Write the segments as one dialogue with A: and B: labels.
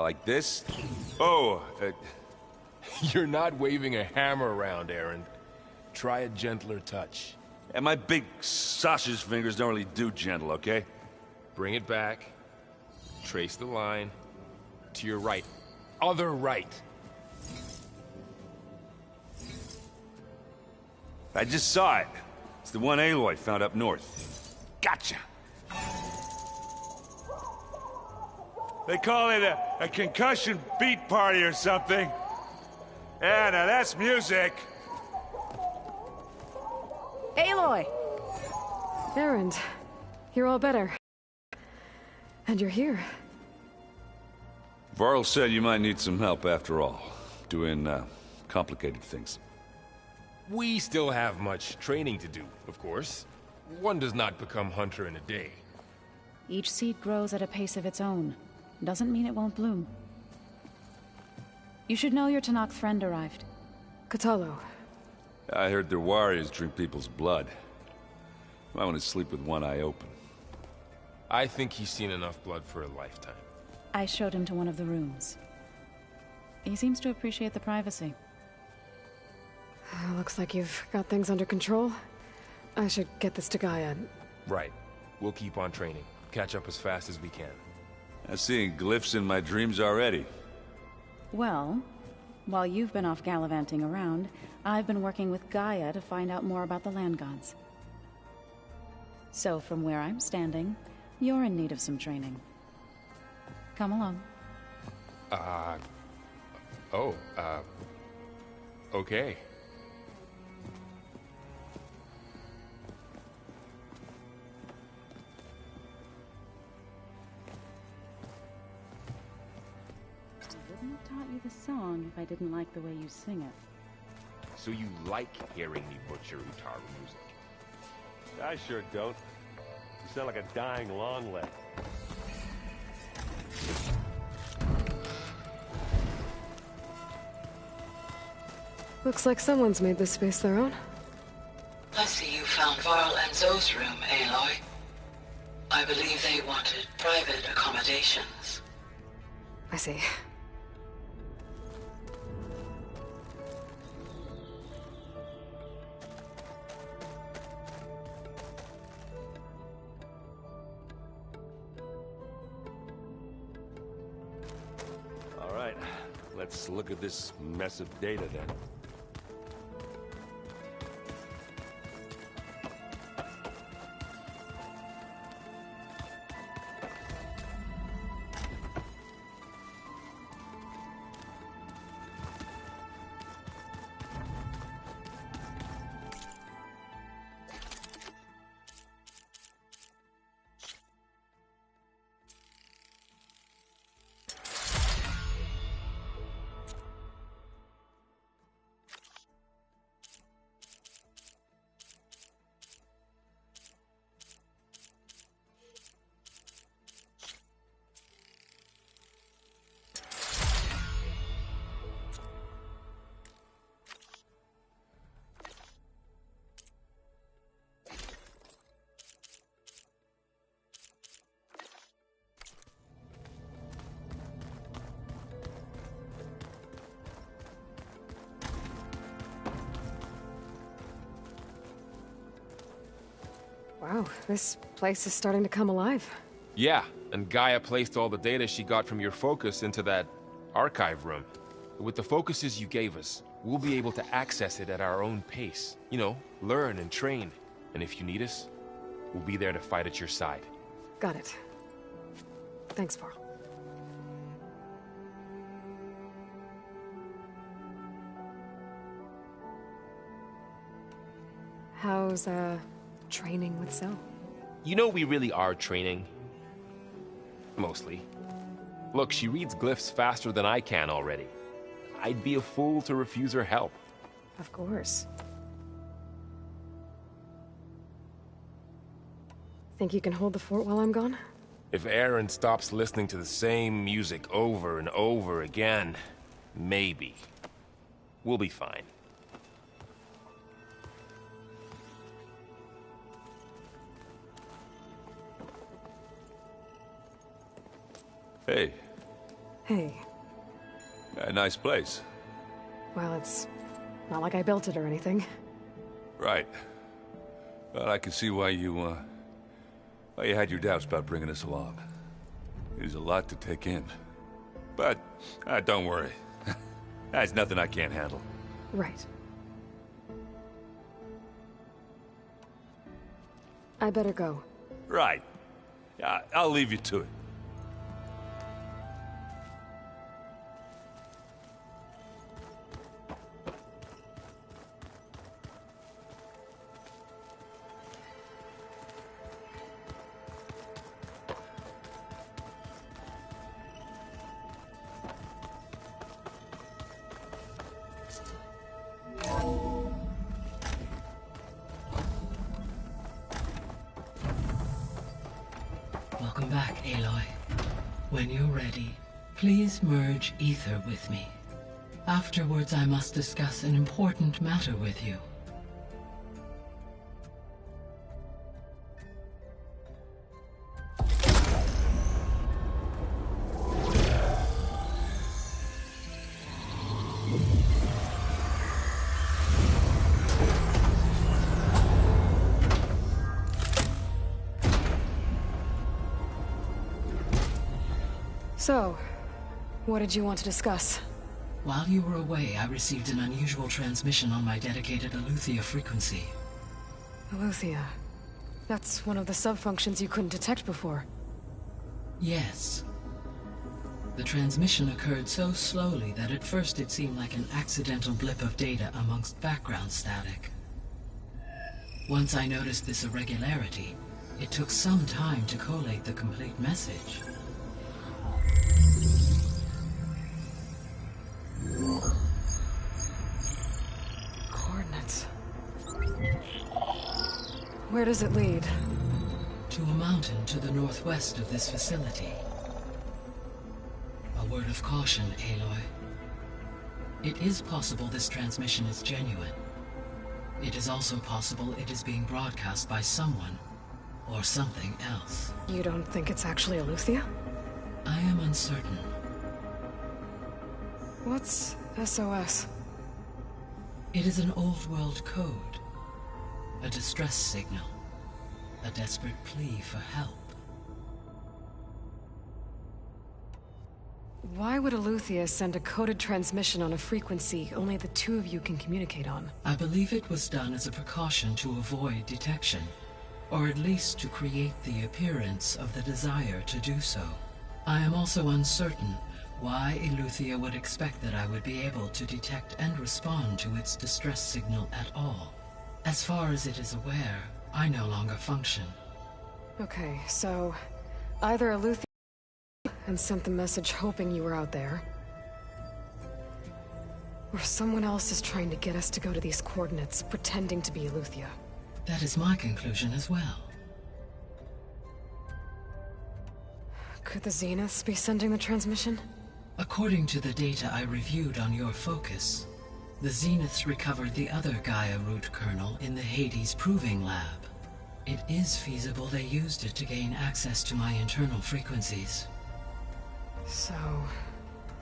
A: Like this? Oh,
B: You're not waving a hammer around, Aaron. Try a gentler touch.
A: and my big sausage fingers don't really do gentle, okay?
B: Bring it back. Trace the line. To your right. Other right.
A: I just saw it. It's the one Aloy found up north. Gotcha! They call it a concussion beat party or something. Yeah, now that's music.
C: Aloy!
D: Erend, you're all better. And you're here.
A: Varl said you might need some help after all. Doing, complicated things.
B: We still have much training to do, of course. One does not become hunter in a day.
C: Each seed grows at a pace of its own. Doesn't mean it won't bloom. You should know your Tenakth friend arrived.
D: Kotallo.
A: I heard their warriors drink people's blood. Might want to sleep with one eye open.
B: I think he's seen enough blood for a lifetime.
C: I showed him to one of the rooms. He seems to appreciate the privacy.
D: Looks like you've got things under control. I should get this to Gaia.
B: Right. We'll keep on training. Catch up as fast as we can.
A: I'm seeing glyphs in my dreams already.
C: Well, while you've been off gallivanting around, I've been working with Gaia to find out more about the land gods. So from where I'm standing, you're in need of some training. Come along.
B: Okay.
C: have taught you the song if I didn't like the way you sing it.
B: So you like hearing me butcher Utaru music?
E: I sure don't. You sound like a dying longleg.
D: Looks like someone's made this space their own.
F: I see you found Varl and Zoe's room, Aloy. I believe they wanted private accommodations.
D: I see.
E: All right, let's look at this mess of data then.
D: Wow, this place is starting to come alive.
B: Yeah, and Gaia placed all the data she got from your focus into that archive room. With the focuses you gave us, we'll be able to access it at our own pace. You know, learn and train. And if you need us, we'll be there to fight at your side.
D: Got it. Thanks, Varl. How's, training with Zoe?
B: You know we really are training. Mostly. Look, she reads glyphs faster than I can already. I'd be a fool to refuse her help.
D: Of course. Think you can hold the fort while I'm gone?
B: If Aaron stops listening to the same music over and over again, maybe. We'll be fine.
A: Hey,
D: Hey.
A: a nice place.
D: Well, it's not like I built it or anything.
A: Right. Well, I can see why you had your doubts about bringing us along. It is a lot to take in. But, don't worry. That's nothing I can't handle.
D: Right. I better go.
A: Right. I'll leave you to it.
F: Welcome back, Aloy. When you're ready, please merge ether with me. Afterwards, I must discuss an important matter with you.
D: So, what did you want to discuss?
F: While you were away, I received an unusual transmission on my dedicated Eleuthia frequency.
D: Eleuthia. That's one of the sub-functions you couldn't detect before.
F: Yes. The transmission occurred so slowly that at first it seemed like an accidental blip of data amongst background static. Once I noticed this irregularity, it took some time to collate the complete message.
D: Where does it lead?
F: To a mountain to the northwest of this facility. A word of caution, Aloy. It is possible this transmission is genuine. It is also possible it is being broadcast by someone or something else.
D: You don't think it's actually Eleuthia?
F: I am uncertain.
D: What's SOS?
F: It is an old-world code. A distress signal. A desperate plea for help.
D: Why would Eleuthia send a coded transmission on a frequency only the two of you can communicate on?
F: I believe it was done as a precaution to avoid detection, or at least to create the appearance of the desire to do so. I am also uncertain why Eleuthia would expect that I would be able to detect and respond to its distress signal at all. As far as it is aware, I no longer function.
D: Okay, so either Eleuthia and sent the message hoping you were out there, or someone else is trying to get us to go to these coordinates, pretending to be Eleuthia.
F: That is my conclusion as well.
D: Could the Zeniths be sending the transmission?
F: According to the data I reviewed on your focus, the Zeniths recovered the other Gaia root kernel in the Hades Proving Lab. It is feasible they used it to gain access to my internal frequencies.
D: So,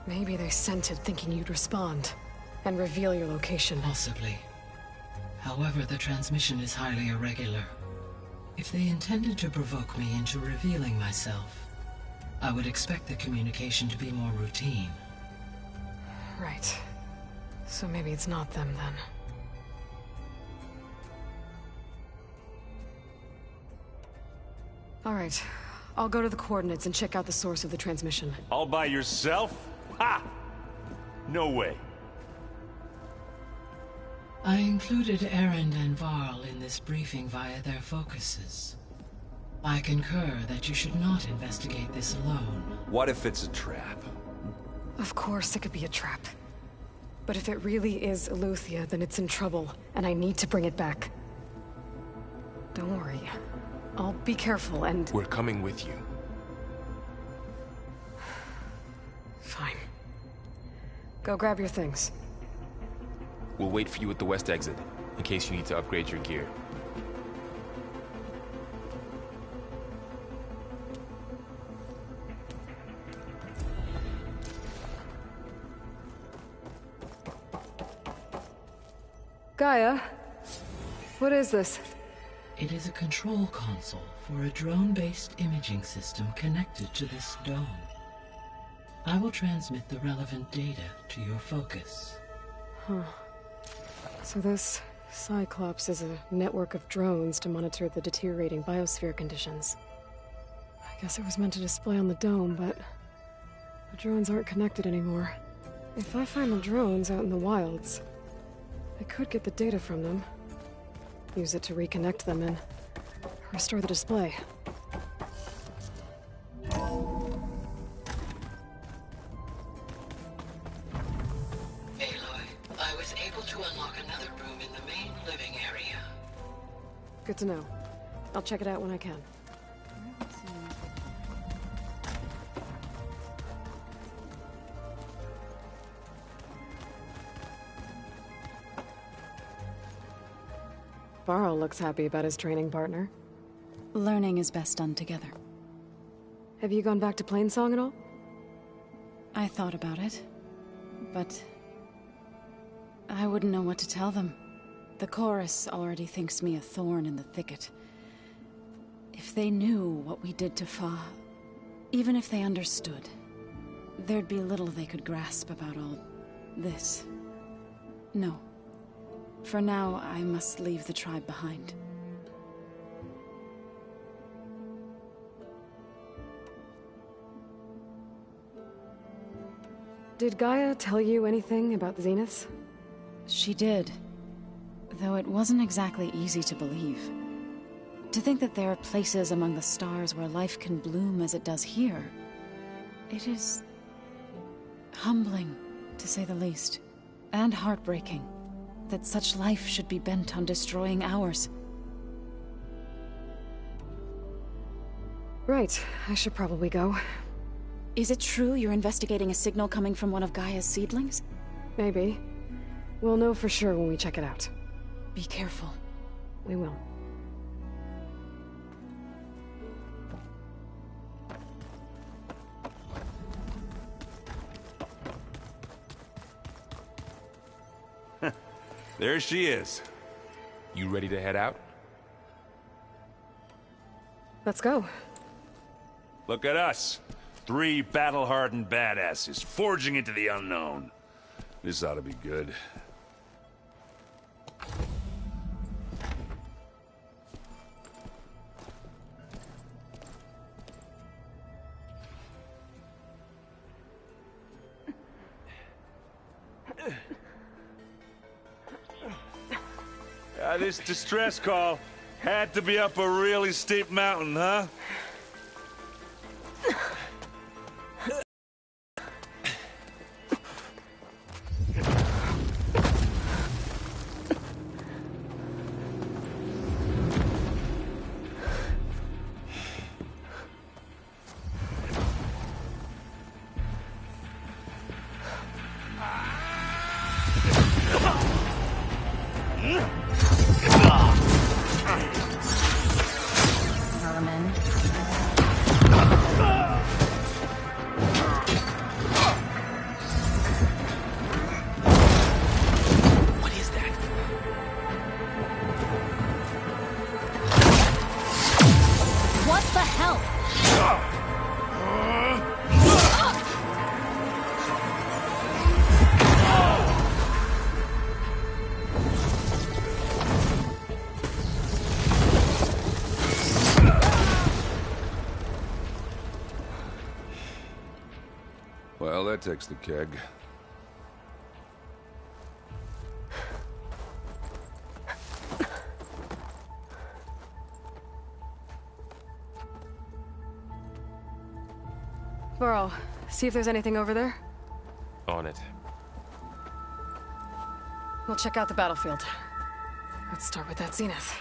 D: maybe they sent it thinking you'd respond, and reveal your location.
F: Possibly. However, the transmission is highly irregular. If they intended to provoke me into revealing myself, I would expect the communication to be more routine.
D: Right. So maybe it's not them then. All right. I'll go to the coordinates and check out the source of the transmission.
E: All by yourself? Ha! No way.
F: I included Erend and Varl in this briefing via their focuses. I concur that you should not investigate this alone.
E: What if it's a trap?
D: Of course it could be a trap. But if it really is Eleuthia, then it's in trouble, and I need to bring it back. Don't worry. I'll be careful and...
B: We're coming with you.
D: Fine. Go grab your things.
B: We'll wait for you at the west exit, in case you need to upgrade your gear.
D: Gaia? What is this?
F: It is a control console for a drone-based imaging system connected to this dome. I will transmit the relevant data to your focus.
D: Huh. So this Cyclops is a network of drones to monitor the deteriorating biosphere conditions. I guess it was meant to display on the dome, but the drones aren't connected anymore. If I find the drones out in the wilds, I could get the data from them, use it to reconnect them and restore the display.
F: Aloy, I was able to unlock another room in the main living area.
D: Good to know. I'll check it out when I can. Varl looks happy about his training partner.
C: Learning is best done together.
D: Have you gone back to Plainsong at all?
C: I thought about it, but I wouldn't know what to tell them. The chorus already thinks me a thorn in the thicket. If they knew what we did to Fa, even if they understood, there'd be little they could grasp about all this. No. For now, I must leave the tribe behind.
D: Did Gaia tell you anything about the Zeniths?
C: She did. Though it wasn't exactly easy to believe. To think that there are places among the stars where life can bloom as it does here. It is humbling, to say the least. And heartbreaking. That such life should be bent on destroying ours.
D: Right, I should probably go.
C: Is it true you're investigating a signal coming from one of Gaia's seedlings?
D: Maybe. We'll know for sure when we check it out.
C: Be careful.
D: We will.
E: There she is.
B: You ready to head out?
D: Let's go.
E: Look at us. 3 battle-hardened badasses forging into the unknown. This ought to be good. This distress call had to be up a really steep mountain, huh?
A: Well, that takes the keg.
D: Varl, see if there's anything over there.
B: On it.
D: We'll check out the battlefield. Let's start with that Zenith.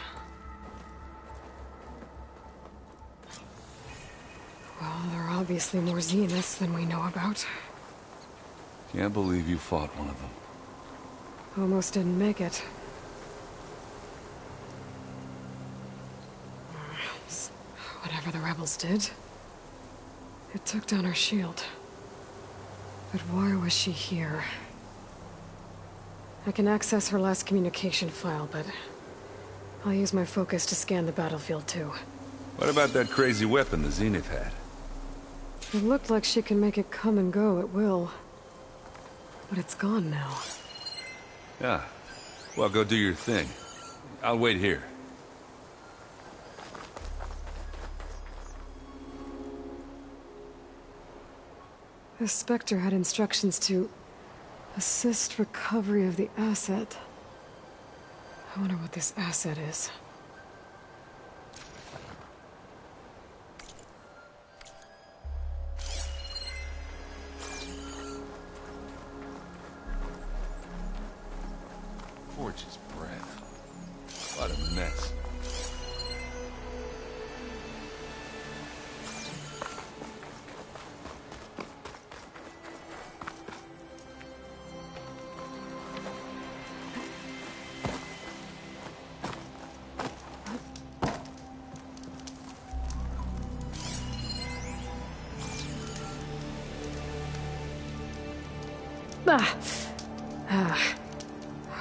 D: Well, there are obviously more Zeniths than we know about.
A: Can't believe you fought one of them.
D: Almost didn't make it. Whatever the rebels did, it took down her shield. But why was she here? I can access her last communication file, but I'll use my focus to scan the battlefield too.
A: What about that crazy weapon the Zenith had?
D: It looked like she can make it come and go at will. But it's gone now.
A: Yeah. Well, go do your thing. I'll wait here.
D: The Spectre had instructions to assist recovery of the asset. I wonder what this asset is.
A: Forge's breath. What a mess.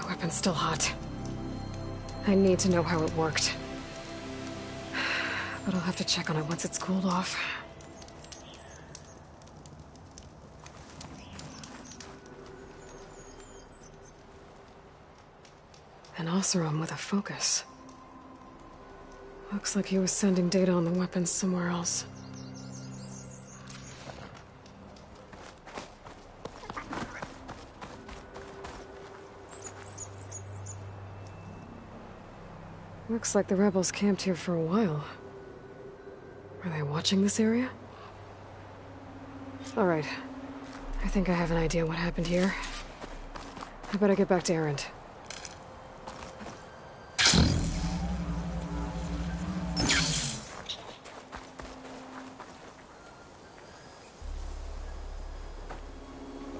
D: Weapon's still hot. I need to know how it worked. But I'll have to check on it once it's cooled off. An Oseram with a focus. Looks like he was sending data on the weapons somewhere else. Looks like the rebels camped here for a while. Are they watching this area? All right. I think I have an idea what happened here. I better get back to Erend.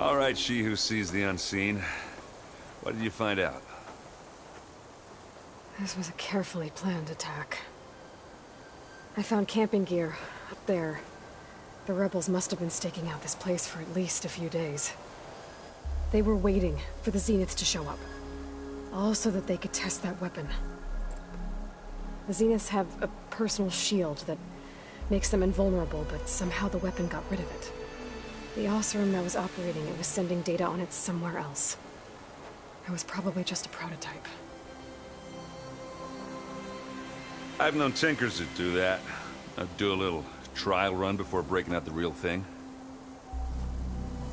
A: All right, she who sees the unseen. What did you find out?
D: This was a carefully planned attack. I found camping gear up there. The rebels must have been staking out this place for at least a few days. They were waiting for the Zeniths to show up. All so that they could test that weapon. The Zeniths have a personal shield that makes them invulnerable, but somehow the weapon got rid of it. The Oseram that was operating it was sending data on it somewhere else. It was probably just a prototype.
A: I've known Tinkers that do that. I'd do a little trial run before breaking out the real thing.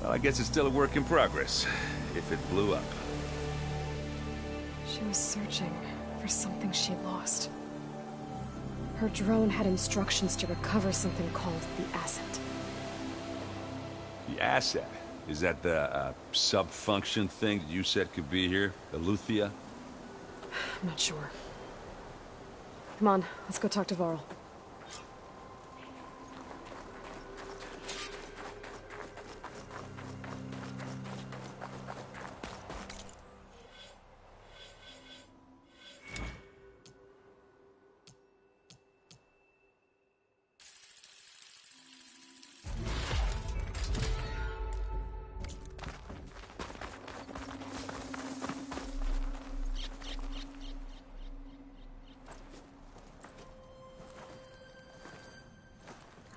A: Well, I guess it's still a work in progress, if it blew up.
D: She was searching for something she lost. Her drone had instructions to recover something called the Asset.
A: The asset? Is that the sub-function thing that you said could be here? Eleuthia?
D: I'm not sure. Come on, let's go talk to Varl.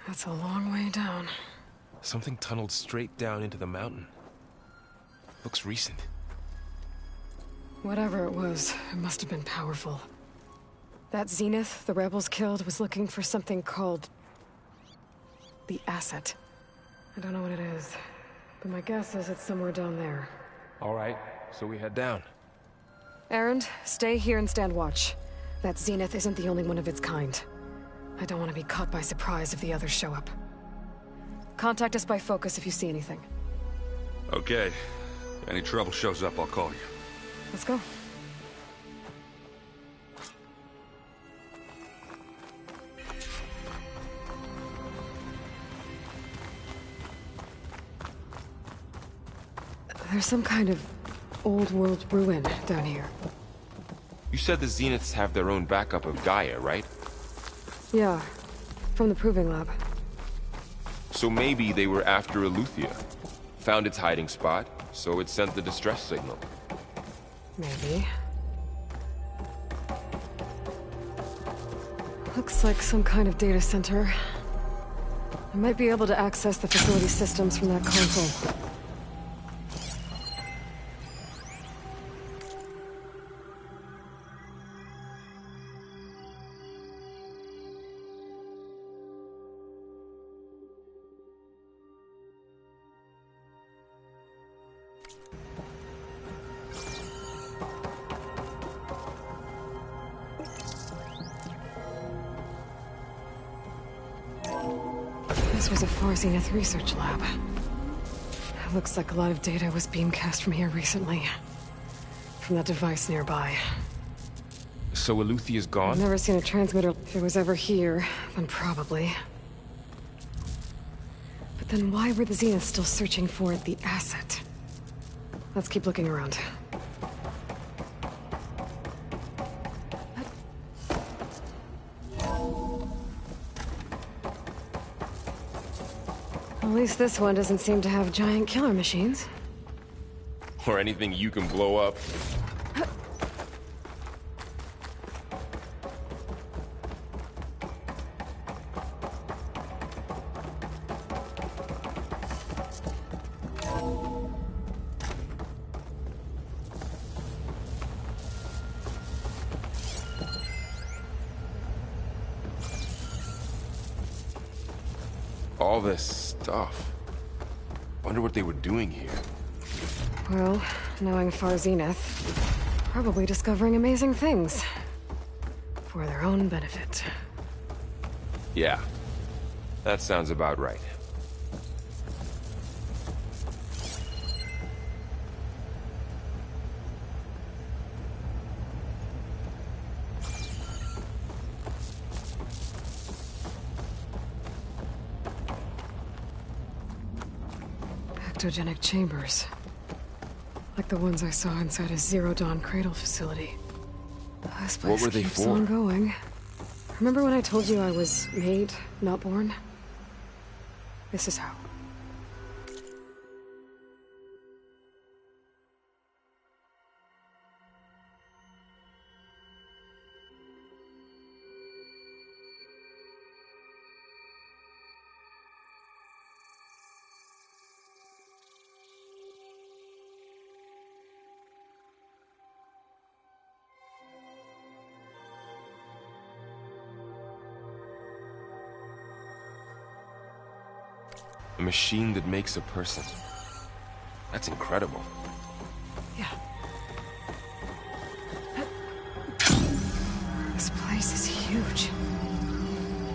D: That's a long way down.
B: Something tunneled straight down into the mountain. Looks recent.
D: Whatever it was, it must have been powerful. That Zenith the rebels killed was looking for something called the Asset. I don't know what it is, but my guess is it's somewhere down there.
B: All right, so we head down.
D: Erend, stay here and stand watch. That Zenith isn't the only one of its kind. I don't want to be caught by surprise if the others show up. Contact us by focus if you see anything.
A: Okay. If any trouble shows up, I'll call you.
D: Let's go. There's some kind of old-world ruin down here.
B: You said the Zeniths have their own backup of Gaia, right?
D: Yeah, from the Proving Lab.
B: So maybe they were after Eleuthia. Found its hiding spot, so it sent the distress signal.
D: Maybe. Looks like some kind of data center. I might be able to access the facility systems from that console. This was a Far Zenith research lab. Looks like a lot of data was beamcast from here recently. From that device nearby.
B: So Eleuthia's
D: I've
B: gone?
D: never seen a transmitter. If it was ever here, then probably. But then why were the Zeniths still searching for the Asset? Let's keep looking around. At least this one doesn't seem to have giant killer machines.
B: Or anything you can blow up? All this stuff. Wonder what they were doing here.
D: Well, knowing Far Zenith, probably discovering amazing things. For their own benefit.
B: Yeah, that sounds about right.
D: cryptogenic chambers. Like the ones I saw inside a Zero Dawn cradle facility. This place
B: What were they
D: keeps
B: for?
D: on going. Remember when I told you I was made, not born? This is how.
B: A machine that makes a person. That's incredible.
D: Yeah. This place is huge.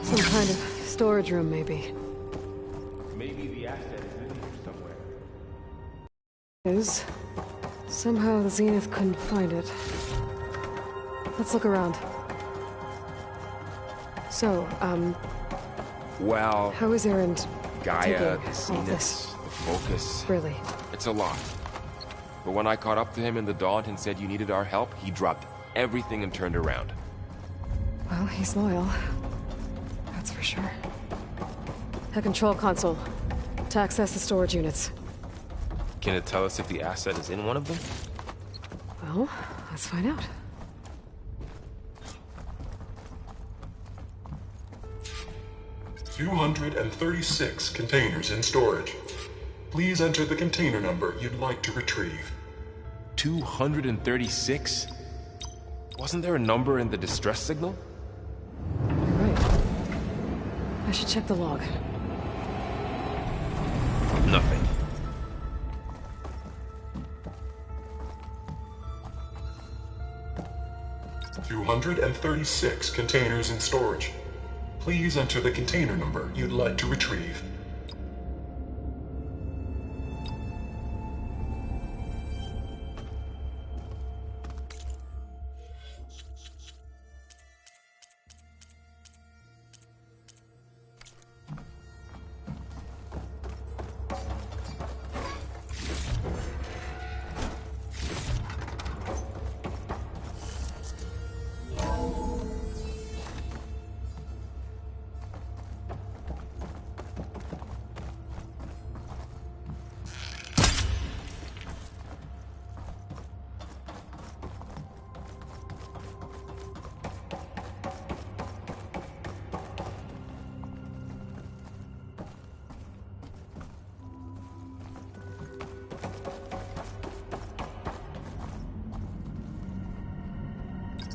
D: Some kind of storage room, maybe.
B: Maybe the asset is in here somewhere.
D: Is. Somehow the Zenith couldn't find it. Let's look around. So,
B: Well,
D: how is Erend
B: Gaia,
D: taking
B: the
D: all
B: Zenith,
D: this?
B: the Focus.
D: Really?
B: It's a lot. But when I caught up to him in the Daunt and said you needed our help, he dropped everything and turned around.
D: Well, he's loyal. That's for sure. A control console. To access the storage units.
B: Can it tell us if the asset is in one of them?
D: Well, let's find out.
G: "236 containers in storage. Please enter the container number you'd like to retrieve."
B: 236? Wasn't there a number in the distress signal?
D: You're right. I should check the log.
B: Nothing.
G: "236 containers in storage. Please enter the container number you'd like to retrieve."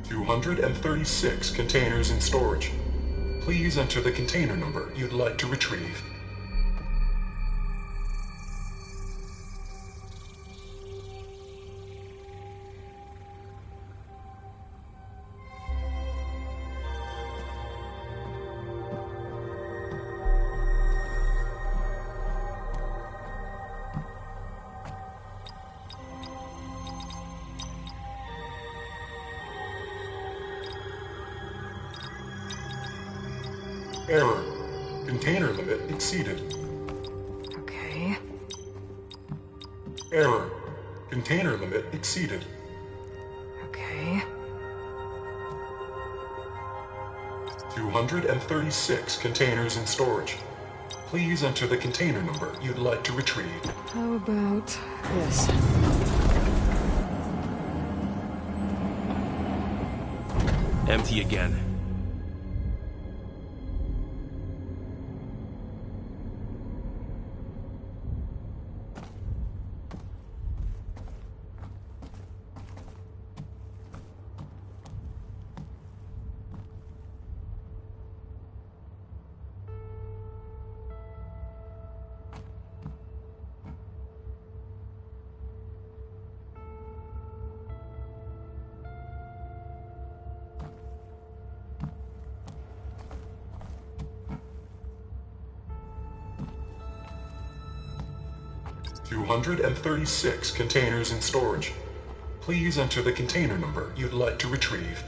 G: "236 containers in storage. Please enter the container number you'd like to retrieve." Error. Container limit exceeded.
D: Okay.
G: Error. Container limit exceeded.
D: Okay.
G: 236 containers in storage. Please enter the container number you'd like to retrieve.
D: How about this?
B: Empty again.
G: "236 containers in storage. Please enter the container number you'd like to retrieve."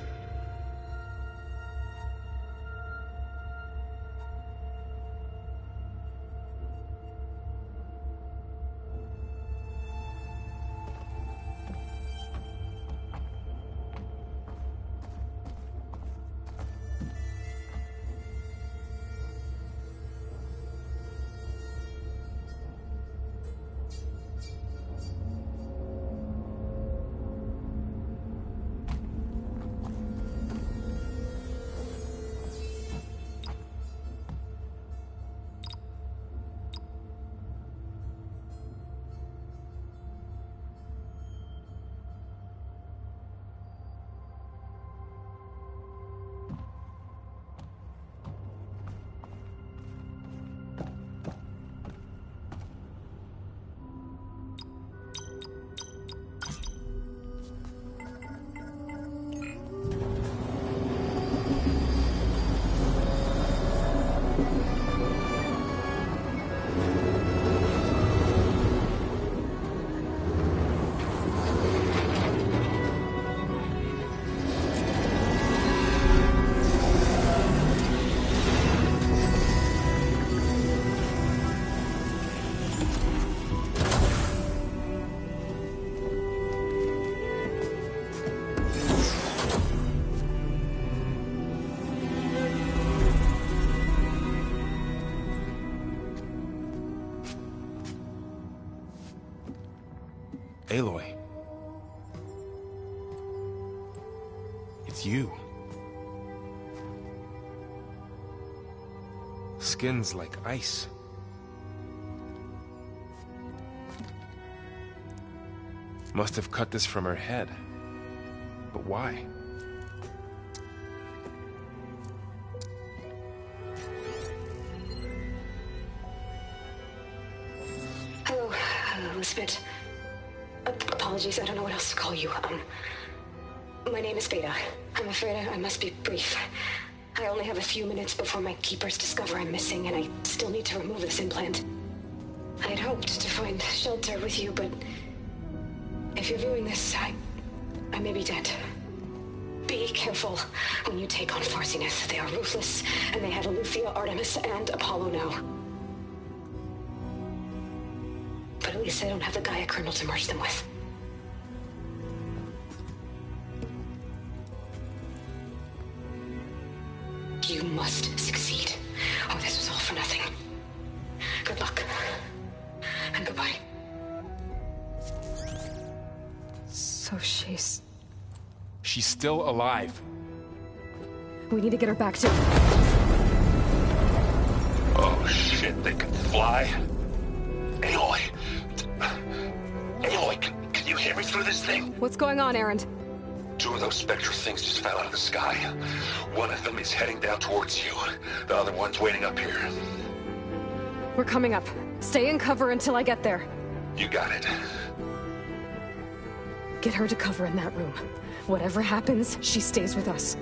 B: Aloy. It's you. Skin's like ice. Must have cut this from her head. But why?
H: Hello, Elizabeth. Apologies, I don't know what else to call you. My name is Beta. I'm afraid I must be brief. I only have a few minutes before my keepers discover I'm missing, and I still need to remove this implant. I had hoped to find shelter with you, but if you're viewing this, I may be dead. Be careful when you take on Far Zenith. They are ruthless, and they have Alethea, Artemis, and Apollo now. But at least I don't have the Gaia kernel to merge them with. You must succeed, or this was all for nothing. Good luck. And goodbye.
D: So she's...
B: She's still alive.
D: We need to get her back to...
E: Oh shit, they can fly? Aloy! Aloy, can you hear me through this thing?
D: What's going on, Erend?
E: 2 of those Spectre things just fell out of the sky. One of them is heading down towards you. The other one's waiting up here.
D: We're coming up. Stay in cover until I get there.
E: You got it.
D: Get her to cover in that room. Whatever happens, she stays with us.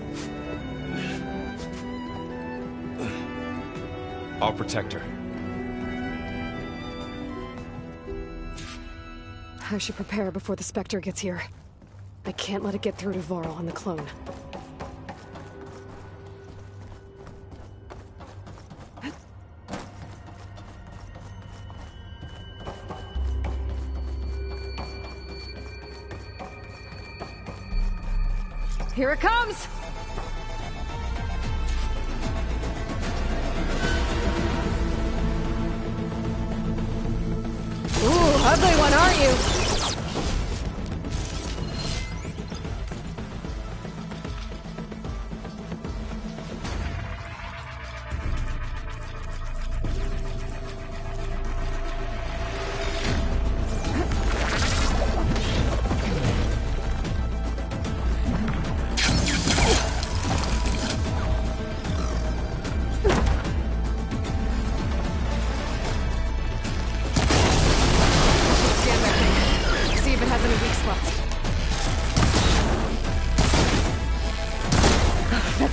B: I'll protect her.
D: I should prepare before the Spectre gets here. I can't let it get through to Varl on the clone. Here it comes! Ooh, ugly one, aren't you?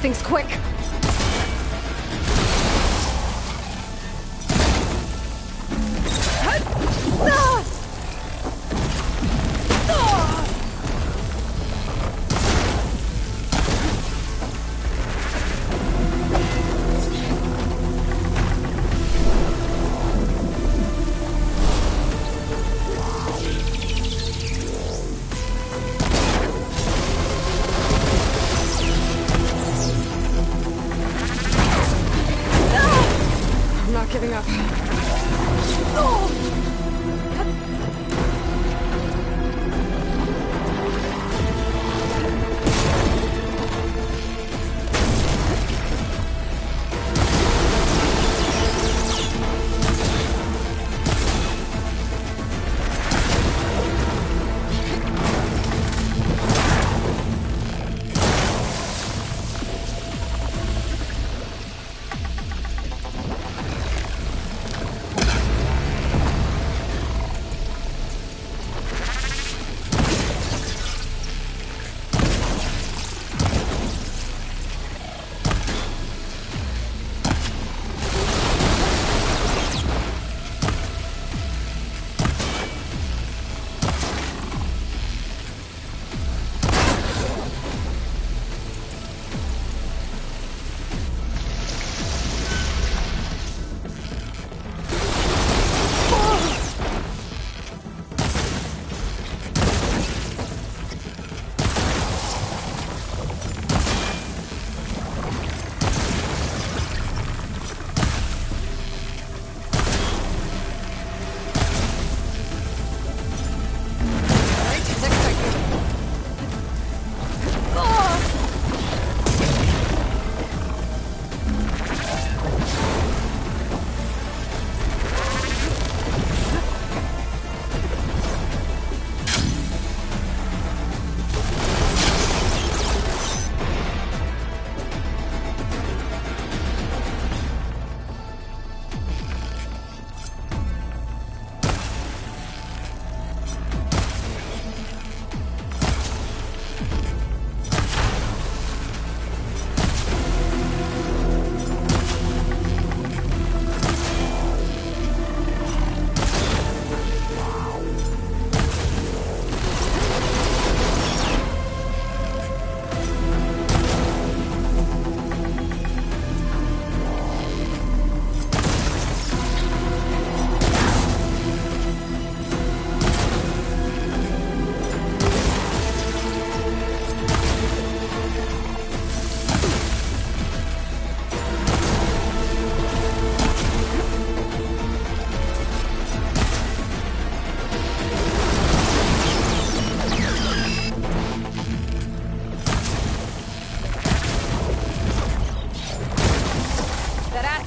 D: Thing's quick. Giving up.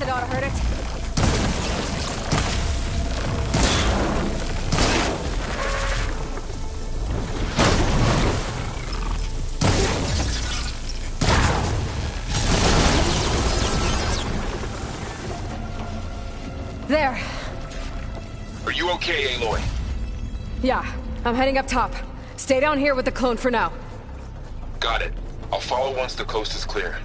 D: acid ought to hurt it. There.
B: Are you okay, Aloy?
D: Yeah, I'm heading up top. Stay down here with the clone for now.
B: Got it. I'll follow once the coast is clear.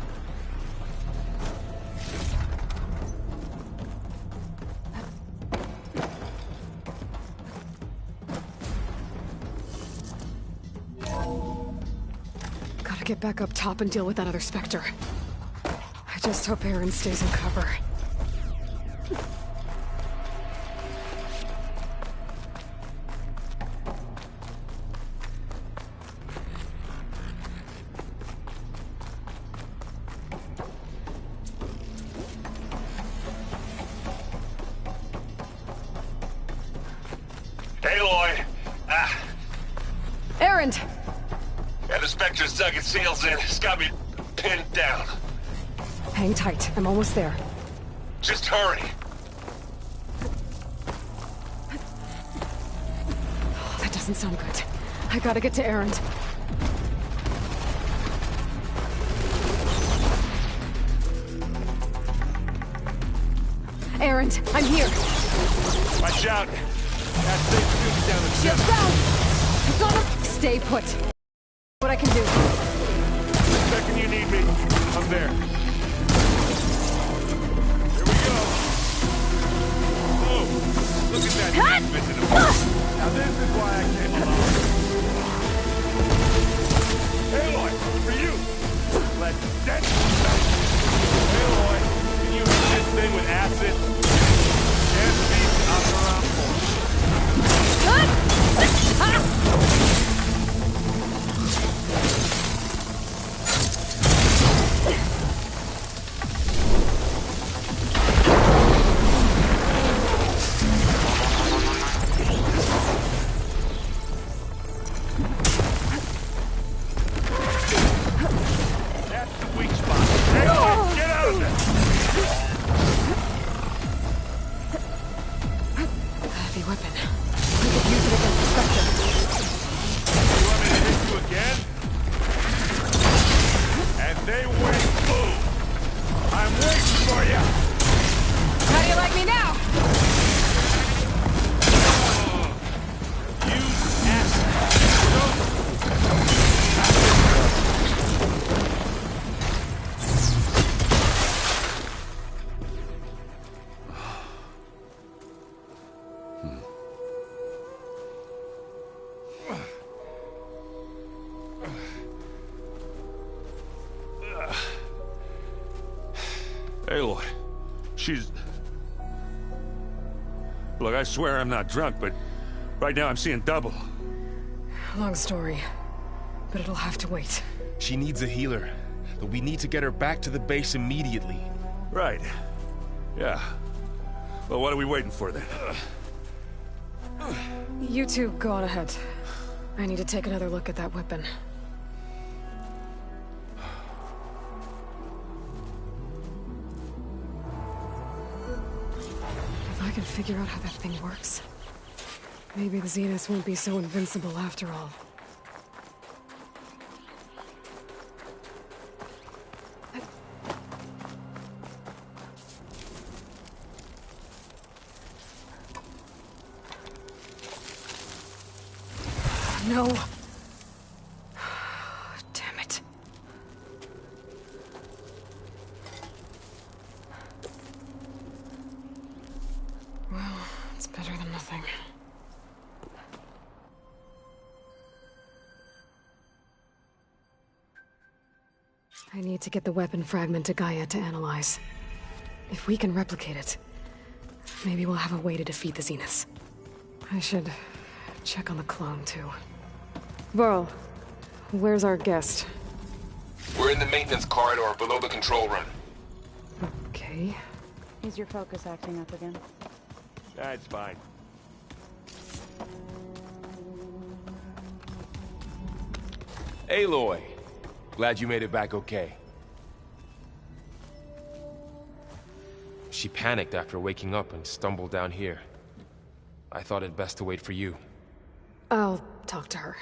D: Gotta get back up top and deal with that other Spectre. I just hope Aaron stays in cover.
E: Aloy!
D: Aaron!
E: Yeah, the Spectre's dug its heels in. It's got me pinned down.
D: Hang tight, I'm almost there.
E: Just hurry.
D: That doesn't sound good. I gotta get to Aaron. Aaron, I'm here.
E: Watch out. That thing's shooting down the
D: Shield
E: chest.
D: down! It's on him! Stay put. What I can do.
E: The second you need me, I'm there. Here we go. Oh, look at that thing missing a part. Now this is why I came along. Aloy, for you. Let's dead. Aloy, can you hit this thing with acid? Can't speak, I'm around for it. That's the weak spot. Aloy, get out of there!
D: Heavy weapon. We could use it against the Spectre.
E: You want me to hit you again? And they went boom! I'm waiting for you!
D: How do you like me now?
E: Use acid. Aloy, she's... Look, I swear I'm not drunk, but right now I'm seeing double.
D: Long story, but it'll have to wait.
B: She needs a healer, but we need to get her back to the base immediately.
E: Right. Yeah. Well, what are we waiting for then?
D: You two go on ahead. I need to take another look at that weapon. If I can figure out how that thing works, maybe the Zeniths won't be so invincible after all. No. Damn it. Well, it's better than nothing. I need to get the weapon fragment to Gaia to analyze. If we can replicate it, maybe we'll have a way to defeat the Zeniths. I should check on the clone, too. Varl, where's our guest?
B: We're in the maintenance corridor below the control room.
D: Okay.
C: Is your focus acting up again?
E: That's fine.
B: Aloy, glad you made it back okay. She panicked after waking up and stumbled down here. I thought it best to wait for you.
D: I'll talk to her.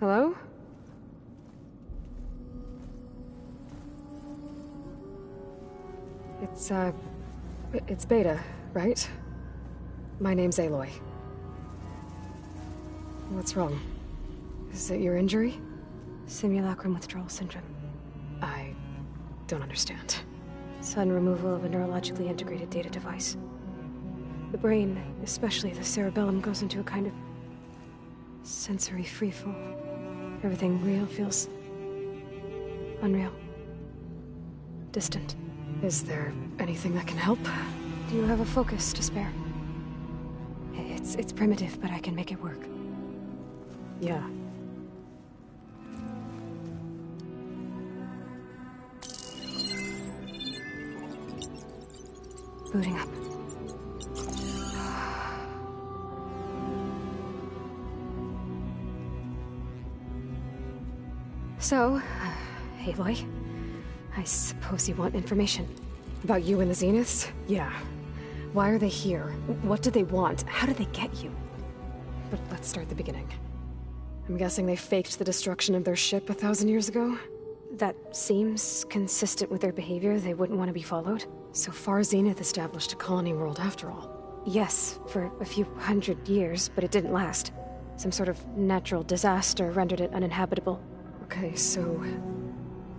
D: Hello? It's Beta, right? My name's Aloy. What's wrong? Is it your injury?
H: Simulacrum withdrawal syndrome.
D: I don't understand.
H: Sudden removal of a neurologically integrated data device. The brain, especially the cerebellum, goes into a kind of sensory freefall. Everything real feels unreal. Distant.
D: Is there anything that can help?
H: Do you have a focus to spare? It's primitive, but I can make it work.
D: Yeah.
H: Booting up. So, Aloy, I suppose you want information.
D: About you and the Zeniths? Yeah. Why are they here? What do they want? How did they get you? But let's start at the beginning. I'm guessing they faked the destruction of their ship 1,000 years ago?
H: That seems consistent with their behavior. They wouldn't want to be followed.
D: So far, Zenith established a colony world after all.
H: Yes, for a few hundred years, but it didn't last. Some sort of natural disaster rendered it uninhabitable.
D: Okay, so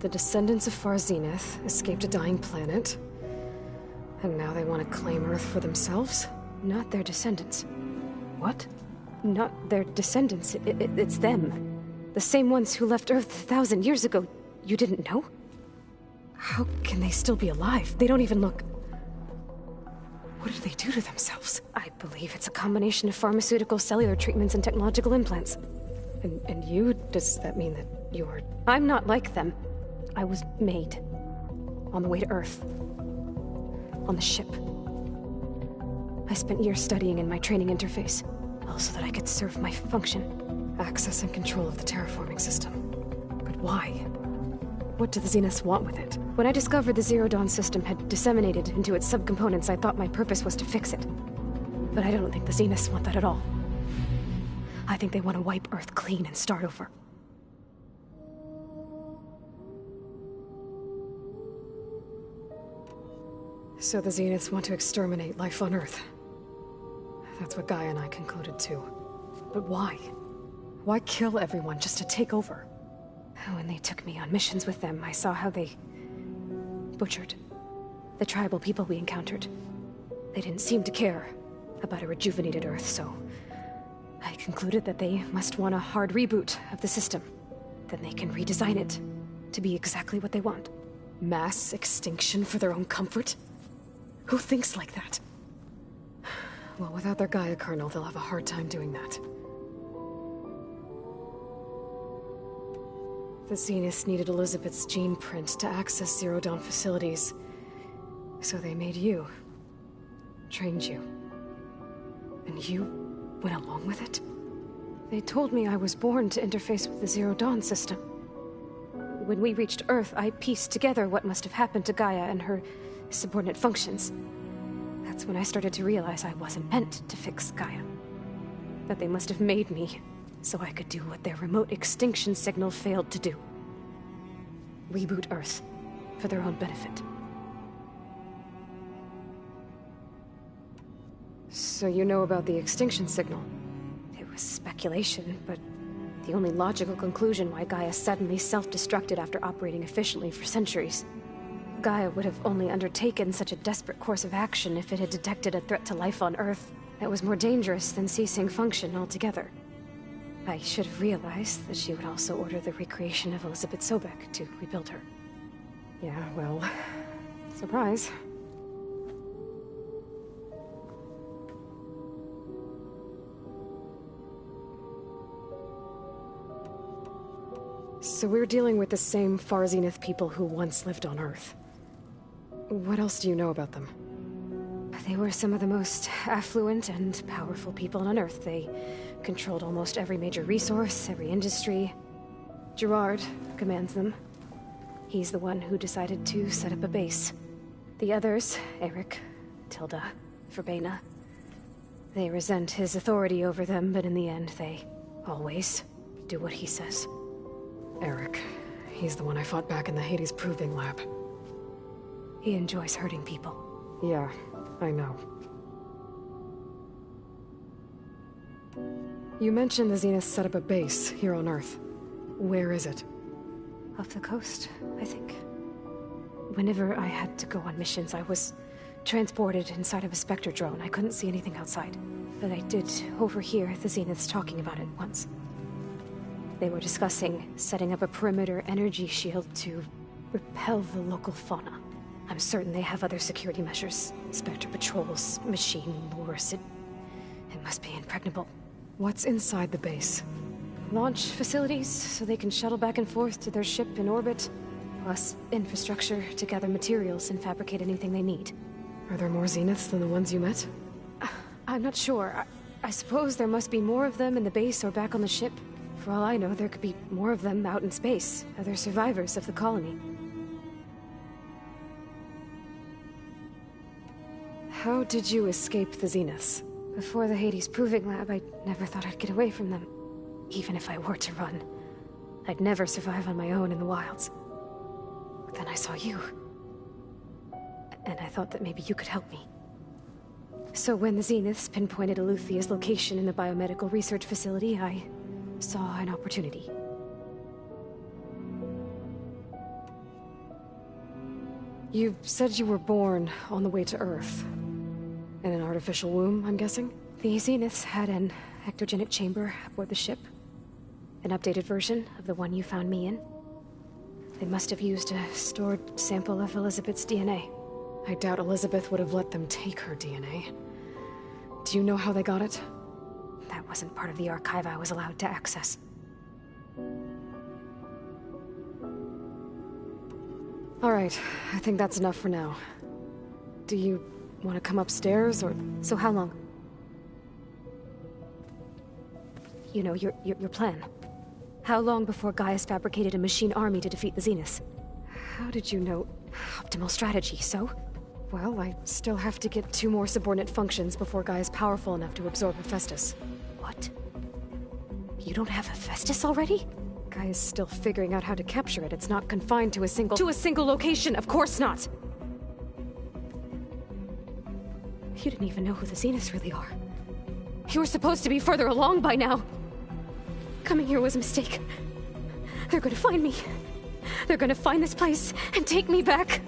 D: the descendants of Far Zenith escaped a dying planet, and now they want to claim Earth for themselves?
H: Not their descendants.
D: What?
H: Not their descendants. It's them. The same ones who left Earth 1,000 years ago. You didn't know?
D: How can they still be alive? They don't even look... What did they do to themselves?
H: I believe it's a combination of pharmaceutical, cellular treatments, and technological implants.
D: And you? Does that mean that you're...
H: I'm not like them. I was made. On the way to Earth. On the ship. I spent years studying in my training interface, all so that I could serve my function.
D: Access and control of the terraforming system. But why? What do the Zeniths want with it?
H: When I discovered the Zero Dawn system had disseminated into its subcomponents, I thought my purpose was to fix it. But I don't think the Zeniths want that at all. I think they want to wipe Earth clean and start over.
D: So the Zeniths want to exterminate life on Earth. That's what Gaia and I concluded too. But why? Why kill everyone just to take over?
H: When they took me on missions with them, I saw how they butchered the tribal people we encountered. They didn't seem to care about a rejuvenated Earth, so I concluded that they must want a hard reboot of the system. Then they can redesign it to be exactly what they want.
D: Mass extinction for their own comfort? Who thinks like that? Well, without their Gaia kernel, they'll have a hard time doing that. The Zeniths needed Elizabeth's gene print to access Zero Dawn facilities. So they made you. Trained you. And you went along with it?
H: They told me I was born to interface with the Zero Dawn system. When we reached Earth, I pieced together what must have happened to Gaia and her subordinate functions. That's when I started to realize I wasn't meant to fix Gaia. That they must have made me so I could do what their remote extinction signal failed to do. Reboot Earth, for their own benefit.
D: So you know about the extinction signal?
H: It was speculation, but the only logical conclusion why Gaia suddenly self-destructed after operating efficiently for centuries. Gaia would have only undertaken such a desperate course of action if it had detected a threat to life on Earth that was more dangerous than ceasing function altogether. I should have realized that she would also order the recreation of Elizabeth Sobek to rebuild her.
D: Yeah, well... surprise. So we're dealing with the same Far Zenith people who once lived on Earth. What else do you know about them?
H: They were some of the most affluent and powerful people on Earth. They controlled almost every major resource, every industry. Gerard commands them.
D: He's the one who decided to set up a base. The others, Eric, Tilda, Verbena, they resent his authority over them, but in the end, they always do what he says.
I: Eric. He's the one I fought back in the Hades Proving Lab.
D: He enjoys hurting people.
I: Yeah, I know. You mentioned the Zenith set up a base here on Earth. Where is it?
D: Off the coast, I think. Whenever I had to go on missions, I was transported inside of a Spectre drone. I couldn't see anything outside. But I did overhear the Zeniths talking about it once. They were discussing setting up a perimeter energy shield to repel the local fauna. I'm certain they have other security measures. Spectre patrols, machine lures. It must be impregnable.
I: What's inside the base?
D: Launch facilities, so they can shuttle back and forth to their ship in orbit. Plus infrastructure to gather materials and fabricate anything they need.
I: Are there more Zeniths than the ones you met?
D: I'm not sure. I suppose there must be more of them in the base or back on the ship. For all I know, there could be more of them out in space. Other survivors of the colony.
I: How did you escape the Zeniths?
D: Before the Hades Proving Lab, I never thought I'd get away from them. Even if I were to run, I'd never survive on my own in the wilds. But then I saw you. And I thought that maybe you could help me. So when the Zeniths pinpointed Aletheia's location in the biomedical research facility, I saw an opportunity.
I: You said you were born on the way to Earth. In an artificial womb, I'm guessing?
D: The Zeniths had an ectogenic chamber aboard the ship. An updated version of the one you found me in. They must have used a stored sample of Elizabeth's DNA.
I: I doubt Elizabeth would have let them take her DNA. Do you know how they got it?
D: That wasn't part of the archive I was allowed to access.
I: All right, I think that's enough for now. Do you want to come upstairs, or...?
D: So how long? You know, your plan. How long before Gaius fabricated a machine army to defeat the Zeniths?
I: How did you know?
D: Optimal strategy, so?
I: Well, I still have to get 2 more subordinate functions before Gaia is powerful enough to absorb Hephaestus.
D: What? You don't have Hephaestus already?
I: Gaia is still figuring out how to capture it. It's not confined to a single... To a single location! Of course not!
D: You didn't even know who the Zeniths really are. You were supposed to be further along by now. Coming here was a mistake. They're gonna find me. They're gonna find this place and take me back.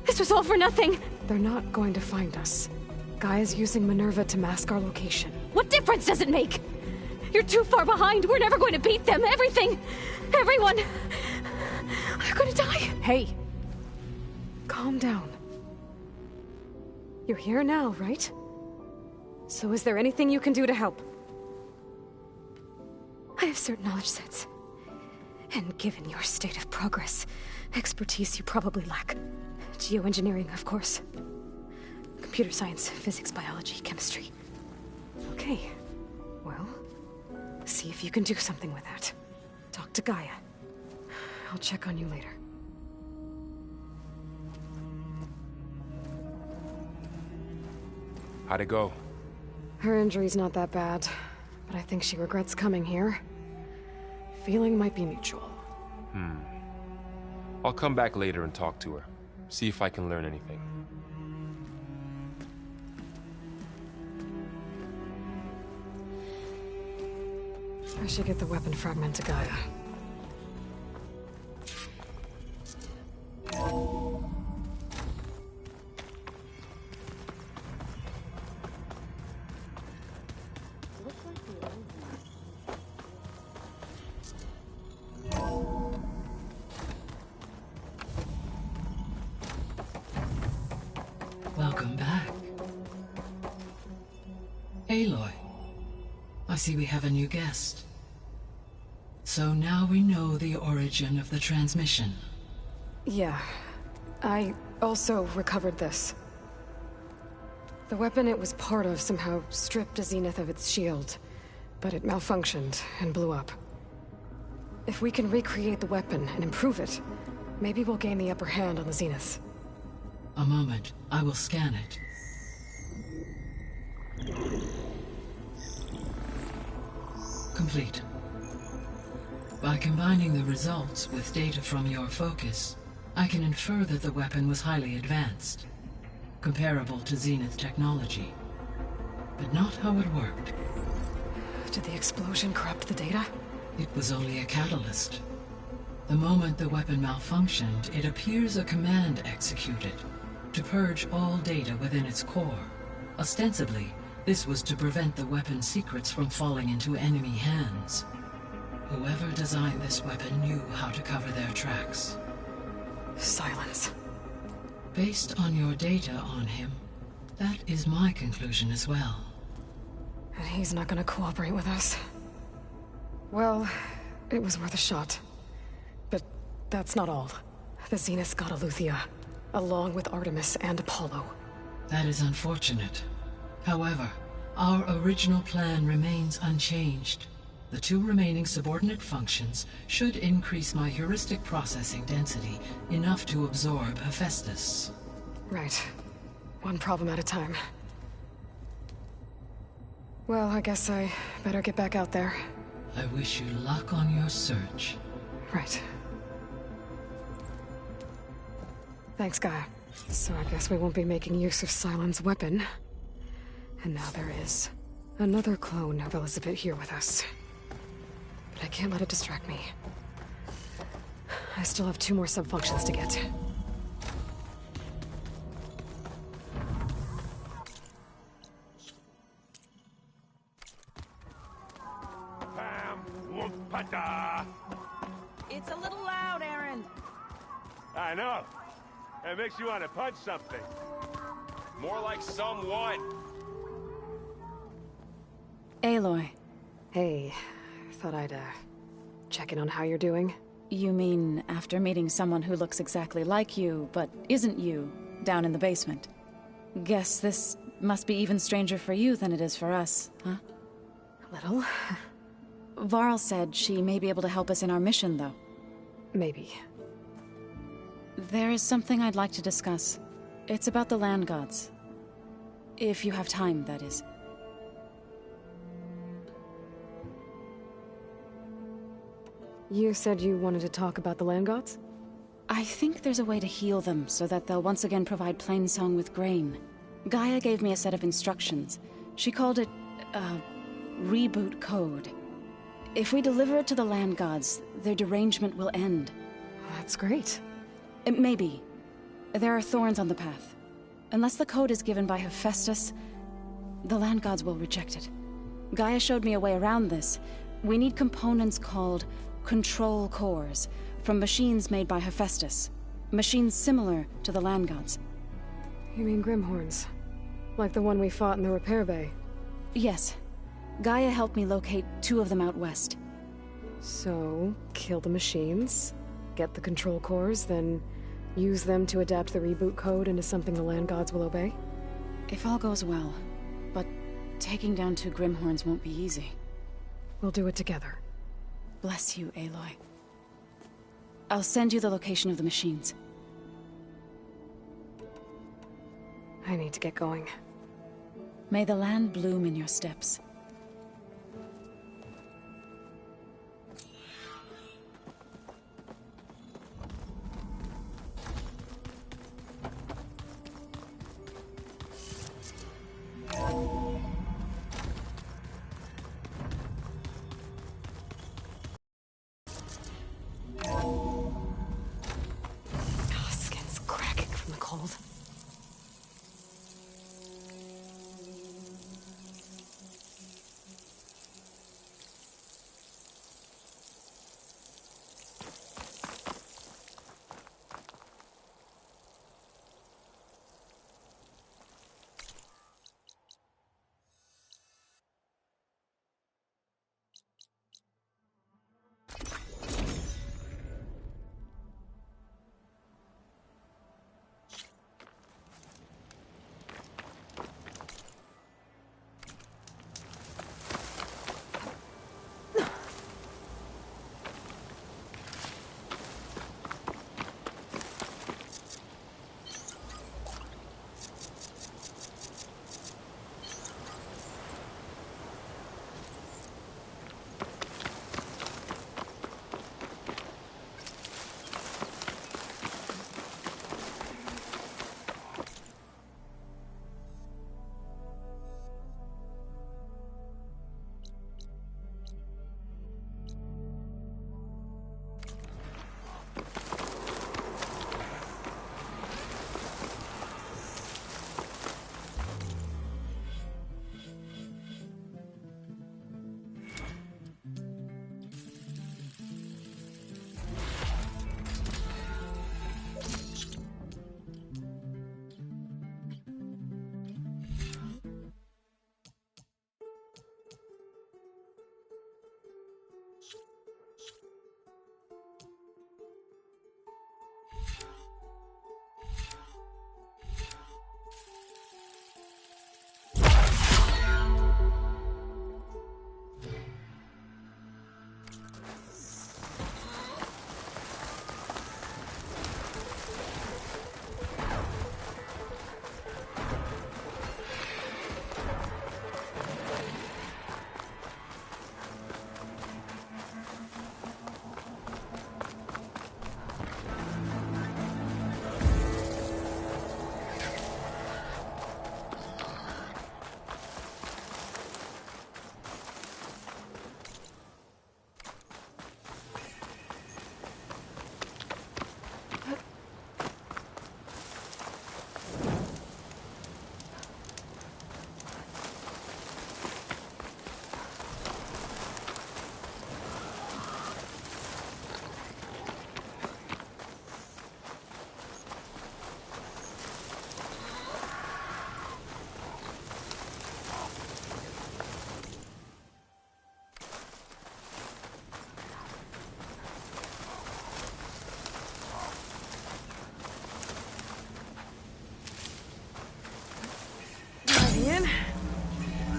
D: This was all for nothing.
I: They're not going to find us. Gaia's using Minerva to mask our location.
D: What difference does it make? You're too far behind. We're never going to beat them. Everything. Everyone. They're gonna die.
I: Hey. Calm down. You're here now, right? So is there anything you can do to help?
D: I have certain knowledge sets. And given your state of progress, expertise you probably lack. Geoengineering, of course. Computer science, physics, biology, chemistry.
I: Okay. Well, see if you can do something with that. Talk to Gaia. I'll check on you later.
B: How'd it go?
I: Her injury's not that bad, but I think she regrets coming here. Feeling might be mutual.
B: I'll come back later and talk to her. See if I can learn anything.
I: I should get the weapon fragment to Gaia.
F: Welcome back. Aloy, I see we have a new guest. So now we know the origin of the transmission.
I: Yeah. I also recovered this. The weapon it was part of somehow stripped a Zenith of its shield, but it malfunctioned and blew up. If we can recreate the weapon and improve it,
D: Maybe we'll gain the upper hand on the Zenith.
F: A moment. I will scan it. Complete. By combining the results with data from your focus, I can infer that the weapon was highly advanced, comparable to Zenith technology, but not how it worked.
D: Did the explosion corrupt the data?
F: It was only a catalyst. The moment the weapon malfunctioned, it appears a command executed to purge all data within its core. Ostensibly, this was to prevent the weapon's secrets from falling into enemy hands. Whoever designed this weapon knew how to cover their tracks.
D: Silence.
F: Based on your data on him, that is my conclusion as well.
D: And he's not gonna cooperate with us. Well, it was worth a shot. But that's not all. The Zenith got Eleuthia, along with Artemis and Apollo.
F: That is unfortunate. However, our original plan remains unchanged. The 2 remaining subordinate functions should increase my heuristic processing density enough to absorb Hephaestus.
D: Right. One problem at a time. Well, I guess I better get back out there.
F: I wish you luck on your search.
D: Right. Thanks, Gaia. So I guess we won't be making use of Cylon's weapon. And now there is another clone of Elizabeth here with us. But I can't let it distract me. I still have 2 more sub-functions to get.
J: It's a little loud, Aaron.
E: I know. It makes you want to punch something.
B: More like someone.
C: Aloy.
D: Hey, thought I'd, check in on how you're doing.
C: You mean after meeting someone who looks exactly like you, but isn't you, down in the basement? Guess this must be even stranger for you than it is for us, huh?
D: A little.
C: Varl said she may be able to help us in our mission, though.
D: Maybe.
C: There is something I'd like to discuss. It's about the land gods. If you have time, that is.
D: You said you wanted to talk about the land gods?
C: I think there's a way to heal them so that they'll once again provide Plainsong with grain. Gaia gave me a set of instructions. She called it, reboot code. If we deliver it to the land gods, their derangement will end.
D: That's great.
C: Maybe. There are thorns on the path. Unless the code is given by Hephaestus, the land gods will reject it. Gaia showed me a way around this. We need components called control cores from machines made by Hephaestus. Machines similar to the land gods.
D: You mean Grimhorns? Like the one we fought in the repair bay?
C: Yes. Gaia helped me locate 2 of them out west.
D: So, kill the machines, get the control cores, then use them to adapt the reboot code into something the land gods will obey?
C: If all goes well. But taking down 2 Grimhorns won't be easy.
D: We'll do it together.
C: Bless you, Aloy. I'll send you the location of the machines.
D: I need to get going.
C: May the land bloom in your steps.
D: Skin's cracking from the cold.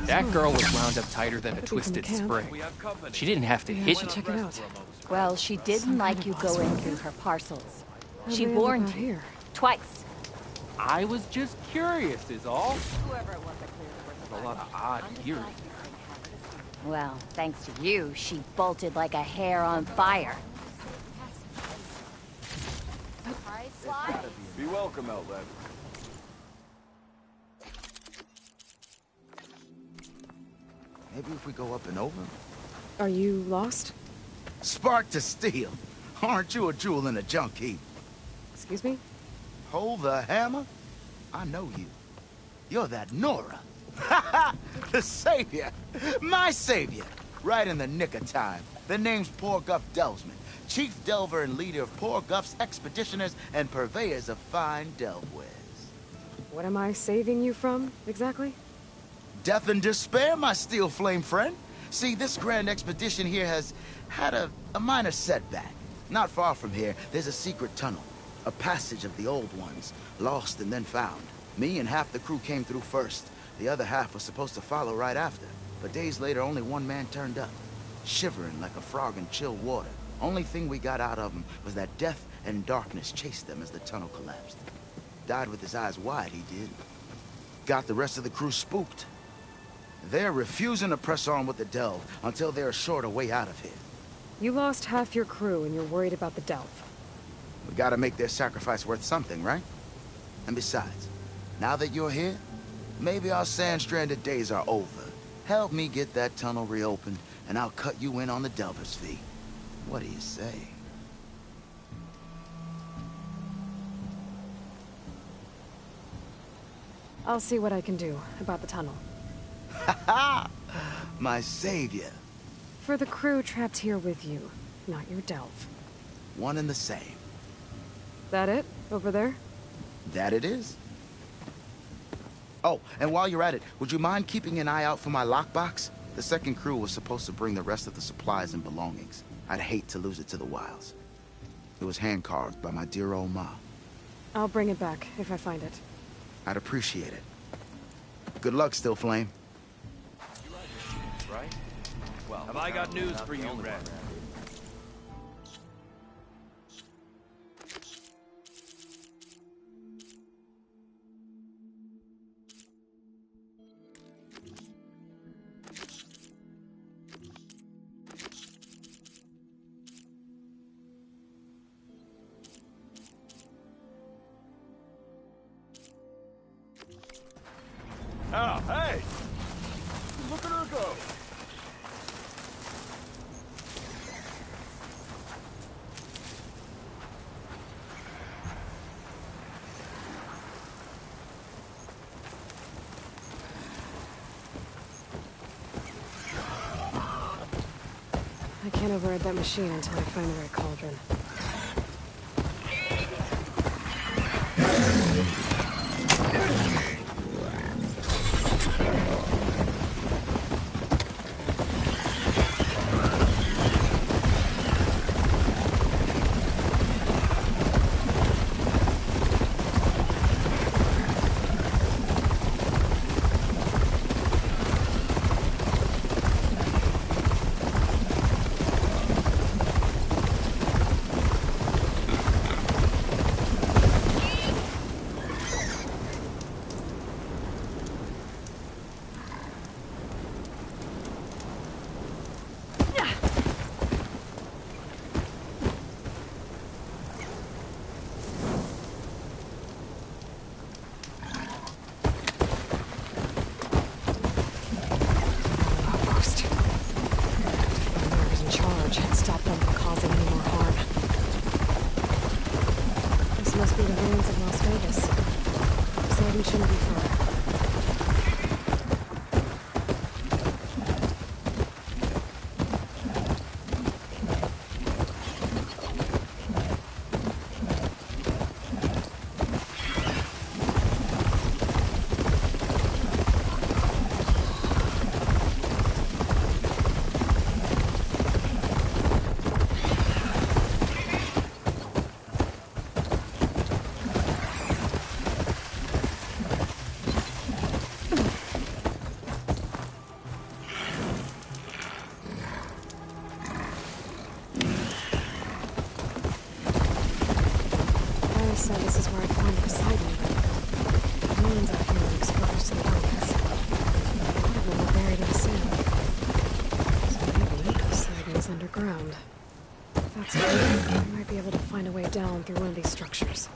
K: That girl was wound up tighter than a
D: Could be from the
K: twisted
D: camp.
K: spring. She didn't have to
D: Yeah, I
K: hit
D: should
K: you.
D: check it out.
J: Well, she didn't like you going through her parcels. She warned you.
D: Here.
J: Twice.
K: I was just curious, is all. There's a lot of odd gear.
J: Well, thanks to you, she bolted like a hair on fire.
E: Be welcome, Outlander.
L: Maybe if we go up and over?
D: Are you lost?
L: Spark to steel. Aren't you a jewel in a junk heap?
D: Excuse me?
L: Hold the hammer? I know you. You're that Nora. The savior. My savior. Right in the nick of time. The name's Poor Guff Delvesman, chief delver and leader of Poor Guff's expeditioners and purveyors of fine delvewares.
D: What am I saving you from, exactly?
L: Death and despair, my steel flame friend. See, this grand expedition here has had a minor setback. Not far from here, there's a secret tunnel. A passage of the old ones, lost and then found. Me and half the crew came through first. The other half was supposed to follow right after. But days later, only one man turned up. Shivering like a frog in chill water. Only thing we got out of him was that death and darkness chased them as the tunnel collapsed. Died with his eyes wide, he did. Got the rest of the crew spooked. They're refusing to press on with the delve until they're assured a way out of here.
D: You lost half your crew and you're worried about the delve.
L: We gotta make their sacrifice worth something, right? And besides, now that you're here, maybe our sand-stranded days are over. Help me get that tunnel reopened, and I'll cut you in on the delver's fee. What do you say?
D: I'll see what I can do about the tunnel.
L: Ha ha! My savior.
D: For the crew trapped here with you, not your delve.
L: One and the same.
D: That it? Over there?
L: That it is. Oh, and while you're at it, would you mind keeping an eye out for my lockbox? The second crew was supposed to bring the rest of the supplies and belongings. I'd hate to lose it to the wilds. It was hand-carved by my dear old ma.
D: I'll bring it back if I find it.
L: I'd appreciate it. Good luck, Still Flame.
E: Right? Well, have I got news for you, Red? Oh, hey! Look at her go!
D: I can't override that machine until I find the right cauldron. Must be the ruins of Las Vegas. So we shouldn't be far. They said this is where I'd find Poseidon, but the ruins out here are exposed to the elements. A lot of them are buried in sand. So maybe Poseidon's underground. That's good. I might be able to find a way down through one of these structures.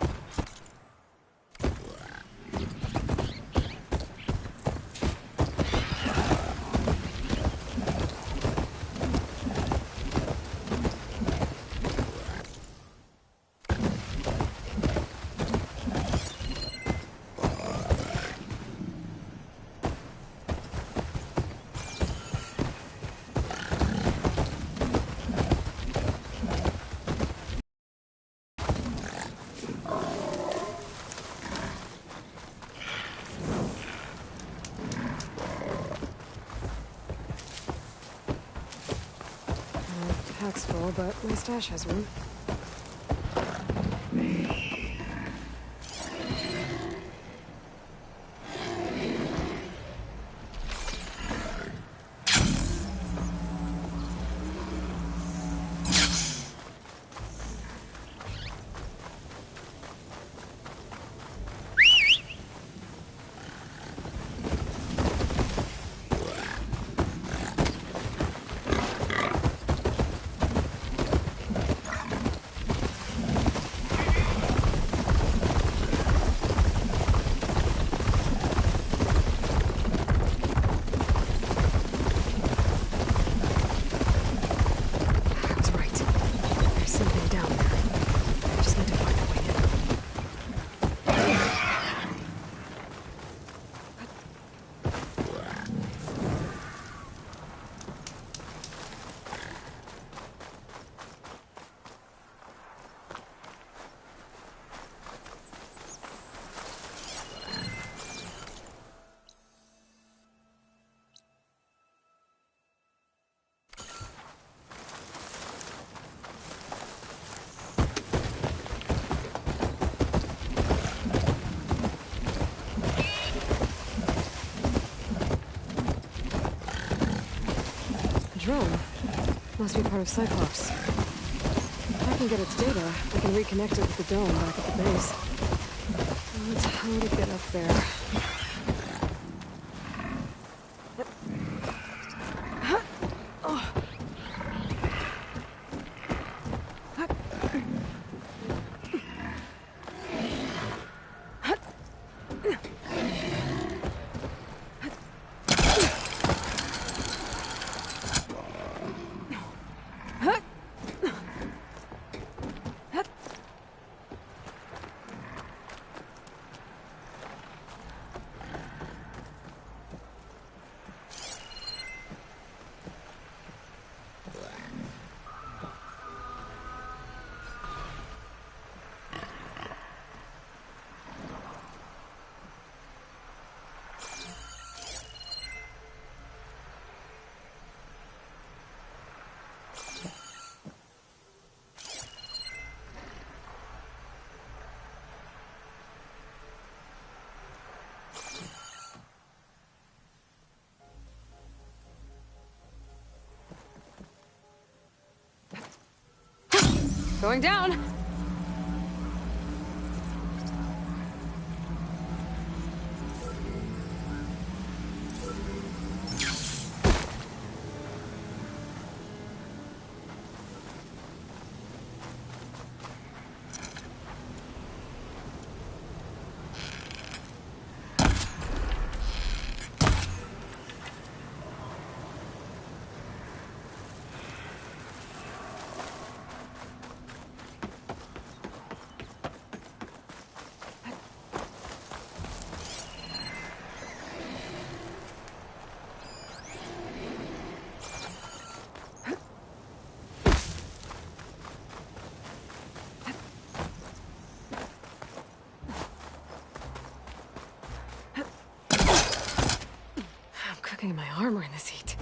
D: Pack's full, but my stash has room. Drone. Must be part of Cyclops. If I can get its data, I can reconnect it with the dome back at the base. It's how to get up there. Going down! Cooking my armor in this heat.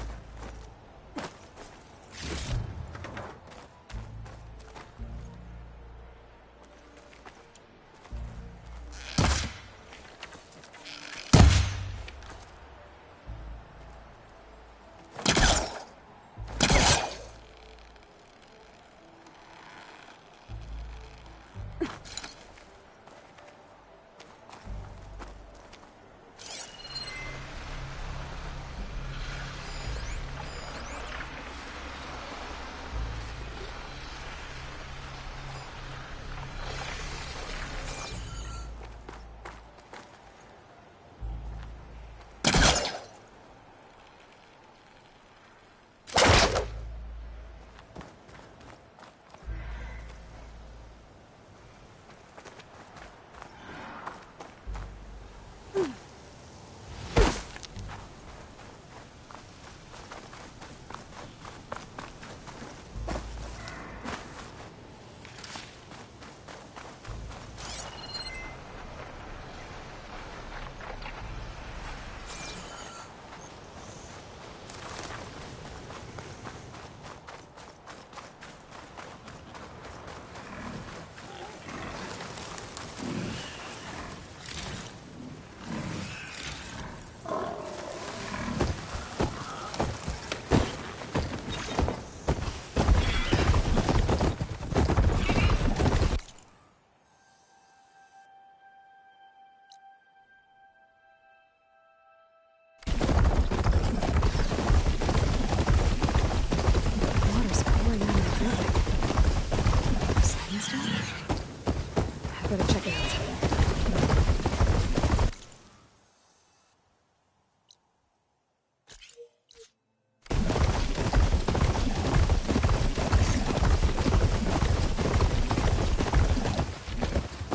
D: Better check it out.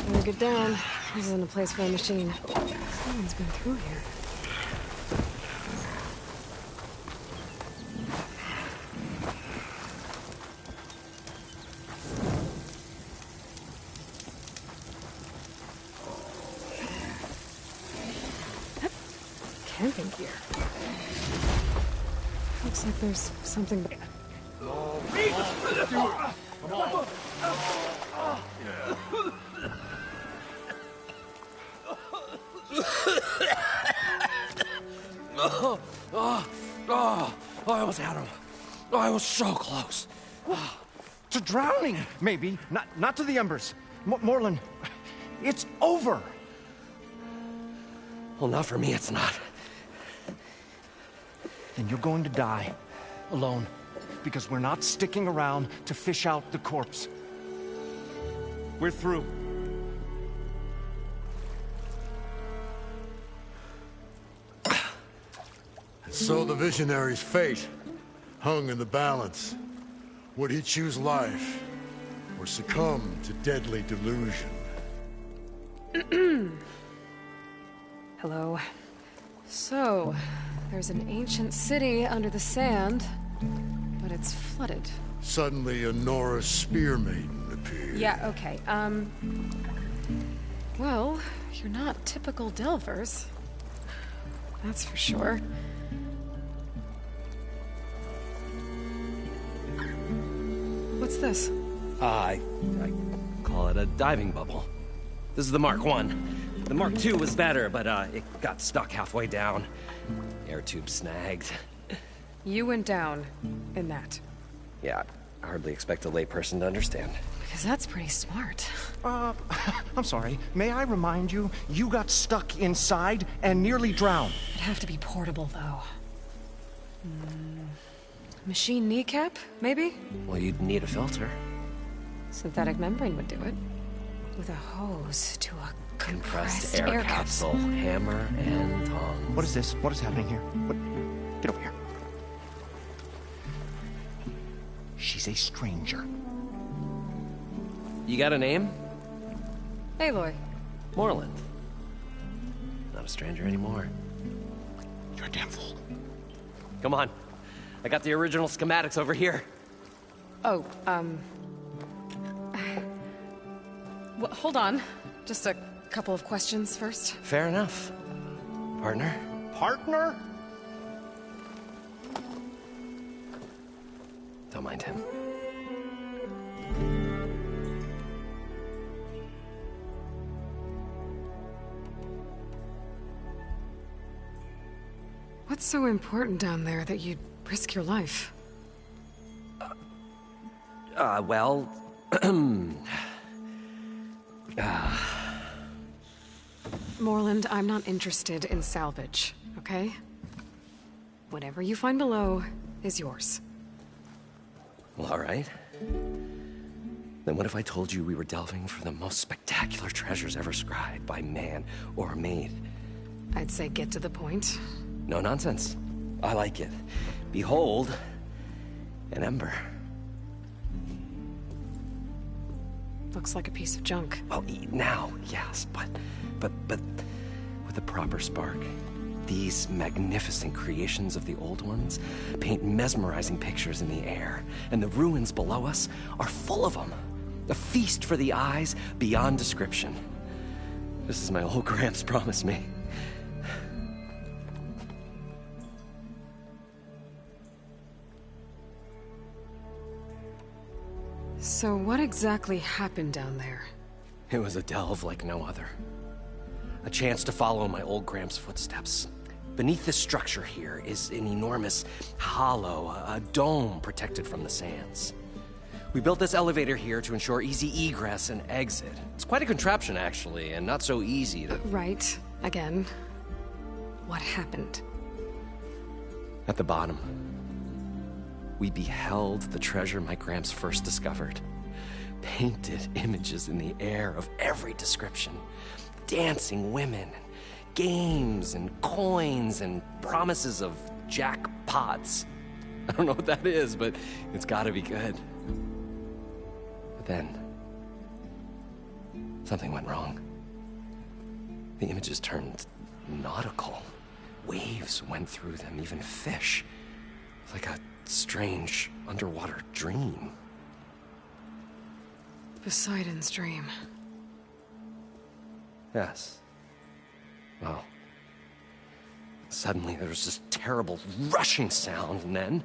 D: Better get down. This isn't a place for a machine. Someone's been through here. Camping gear. Looks like there's something.
M: I almost had him. I was so close. To drowning, maybe. Not to the embers. Morlund, it's over.
N: Well, not for me, it's not.
M: Then you're going to die. Alone. Because we're not sticking around to fish out the corpse. We're through.
O: So the visionary's fate hung in the balance. Would he choose life or succumb to deadly delusion?
D: Hello. So, there's an ancient city under the sand, but it's flooded.
O: Suddenly a Norris spear maiden appeared.
D: Yeah, okay, well, you're not typical Delvers. That's for sure. What's this?
N: I call it a diving bubble. This is the Mark I. The Mark II was better, but it got stuck halfway down. Air tube snagged.
D: You went down in that.
N: Yeah, I hardly expect a layperson to understand.
D: Because that's pretty smart.
M: I'm sorry. May I remind you, you got stuck inside and nearly drowned.
D: It'd have to be portable, though. Machine kneecap, maybe?
N: Well, you'd need a filter.
D: Synthetic membrane would do it. With a hose to a compressed
N: air capsule. Hammer and tongs.
M: What is this? What is happening here? What? Get over here. She's a stranger.
N: You got a name?
D: Aloy.
N: Morlund. Not a stranger anymore.
M: You're a damn fool.
N: Come on. I got the original schematics over here.
D: Oh, well, hold on. Just a couple of questions first.
N: Fair enough. Partner?
M: Partner?
N: Don't mind him.
D: What's so important down there that you'd risk your life?
N: Well...
D: Morlund, I'm not interested in salvage, okay? Whatever you find below is yours.
N: Well, all right. Then what if I told you we were delving for the most spectacular treasures ever scribed by man or maid?
D: I'd say get to the point.
N: No nonsense. I like it. Behold, an ember.
D: Looks like a piece of junk.
N: Well, now, yes, but with a proper spark. These magnificent creations of the old ones paint mesmerizing pictures in the air, and the ruins below us are full of them. A feast for the eyes beyond description. Just as my old Gramps promised me.
D: So what exactly happened down there?
N: It was a delve like no other. A chance to follow my old Gramps' footsteps. Beneath this structure here is an enormous hollow, a dome protected from the sands. We built this elevator here to ensure easy egress and exit. It's quite a contraption, actually, and not so easy to...
D: Right. Again. What happened?
N: At the bottom, we beheld the treasure my Gramps first discovered. painted images in the air of every description. Dancing women, games and coins and promises of jackpots. I don't know what that is, but it's gotta be good. But then, something went wrong. The images turned nautical. Waves went through them, even fish. Like a strange underwater dream.
D: Poseidon's dream.
N: Yes. Well, suddenly there was this terrible rushing sound, and then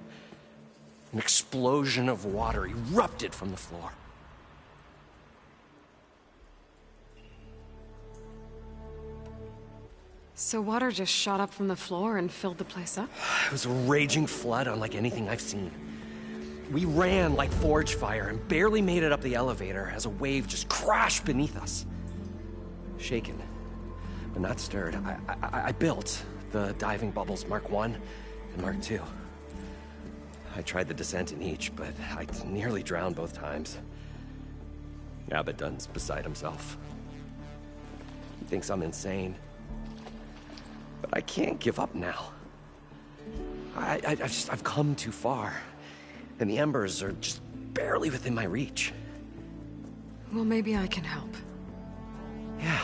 N: an explosion of water erupted from the floor.
D: So water just shot up from the floor and filled the place up?
N: It was a raging flood unlike anything I've seen. We ran like forge fire and barely made it up the elevator as a wave just crashed beneath us. Shaken, but not stirred, I built the diving bubbles Mark I and Mark II. I tried the descent in each, but I nearly drowned both times. Abaddon's beside himself. He thinks I'm insane. But I can't give up now. I've come too far. And the embers are just barely within my reach.
D: Well, maybe I can help.
N: Yeah.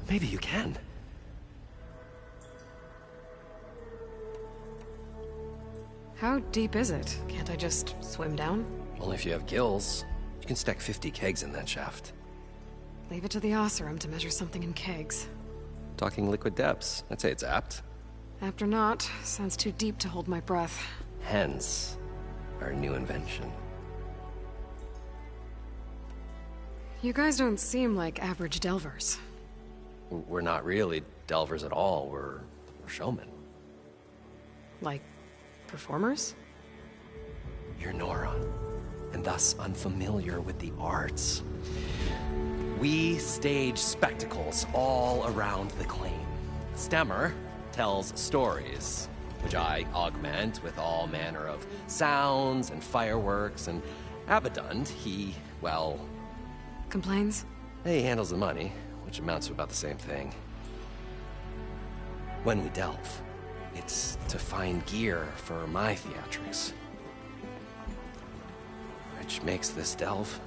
N: Maybe you can.
D: How deep is it? Can't I just swim down?
N: Only if you have gills. You can stack 50 kegs in that shaft.
D: Leave it to the Oseram to measure something in kegs.
N: Talking liquid depths. I'd say it's apt.
D: Apt or not, sounds too deep to hold my breath.
N: Hence, our new invention.
D: You guys don't seem like average delvers.
N: We're not really delvers at all. We're showmen.
D: Like, performers?
N: You're Nora, and thus unfamiliar with the arts. We stage spectacles all around the claim. Stemmer tells stories, which I augment with all manner of sounds and fireworks, and Abaddon, he, well...
D: Complains?
N: He handles the money, which amounts to about the same thing. When we delve, it's to find gear for my theatrics. Which makes this delve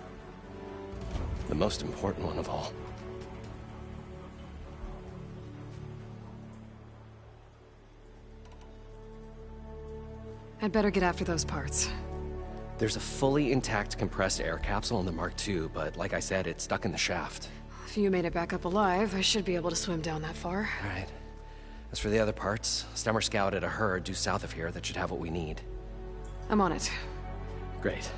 N: the most important one of all.
D: I'd better get after those parts.
N: There's a fully intact compressed air capsule in the Mark II, but like I said, it's stuck in the shaft.
D: If you made it back up alive, I should be able to swim down that far.
N: All right. As for the other parts, Stemmer scouted a herd due south of here that should have what we need.
D: I'm on it.
N: Great.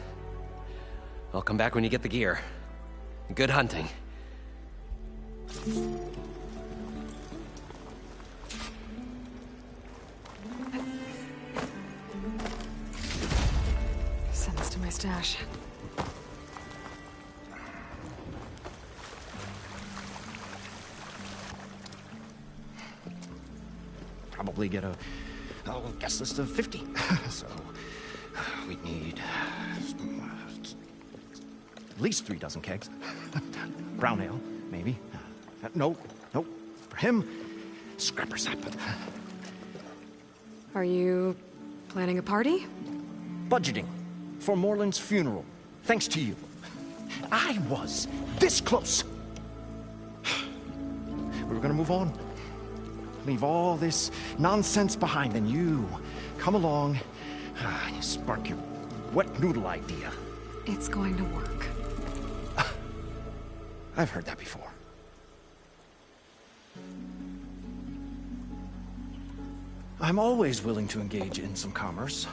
N: I'll come back when you get the gear. Good hunting.
D: Send this to my stash.
M: Probably get a guest list of 50. So we need at least 3 dozen kegs. Brown ale, maybe. No. For him, scrapper sap.
D: Are you planning a party?
M: Budgeting for Morland's funeral. Thanks to you. I was this close. We were gonna move on. Leave all this nonsense behind, and you come along and you spark your wet noodle idea.
D: It's going to work.
M: I've heard that before. I'm always willing to engage in some commerce.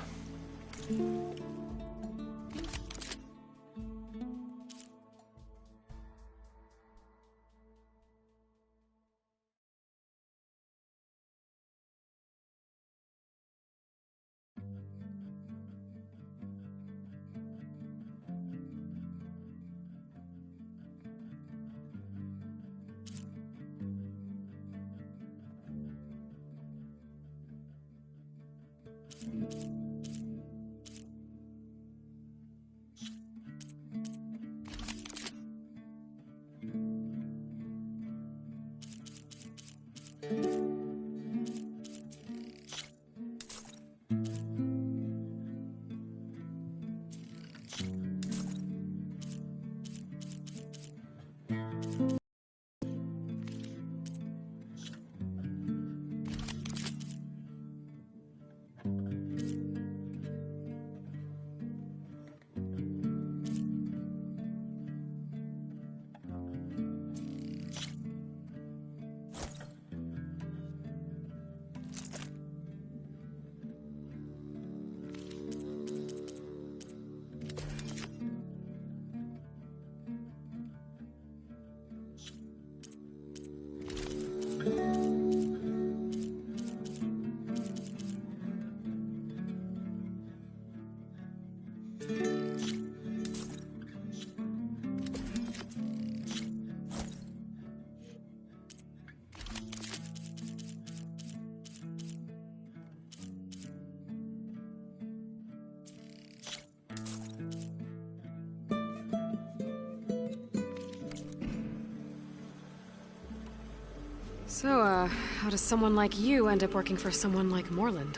D: So, how does someone like you end up working for someone like Morland?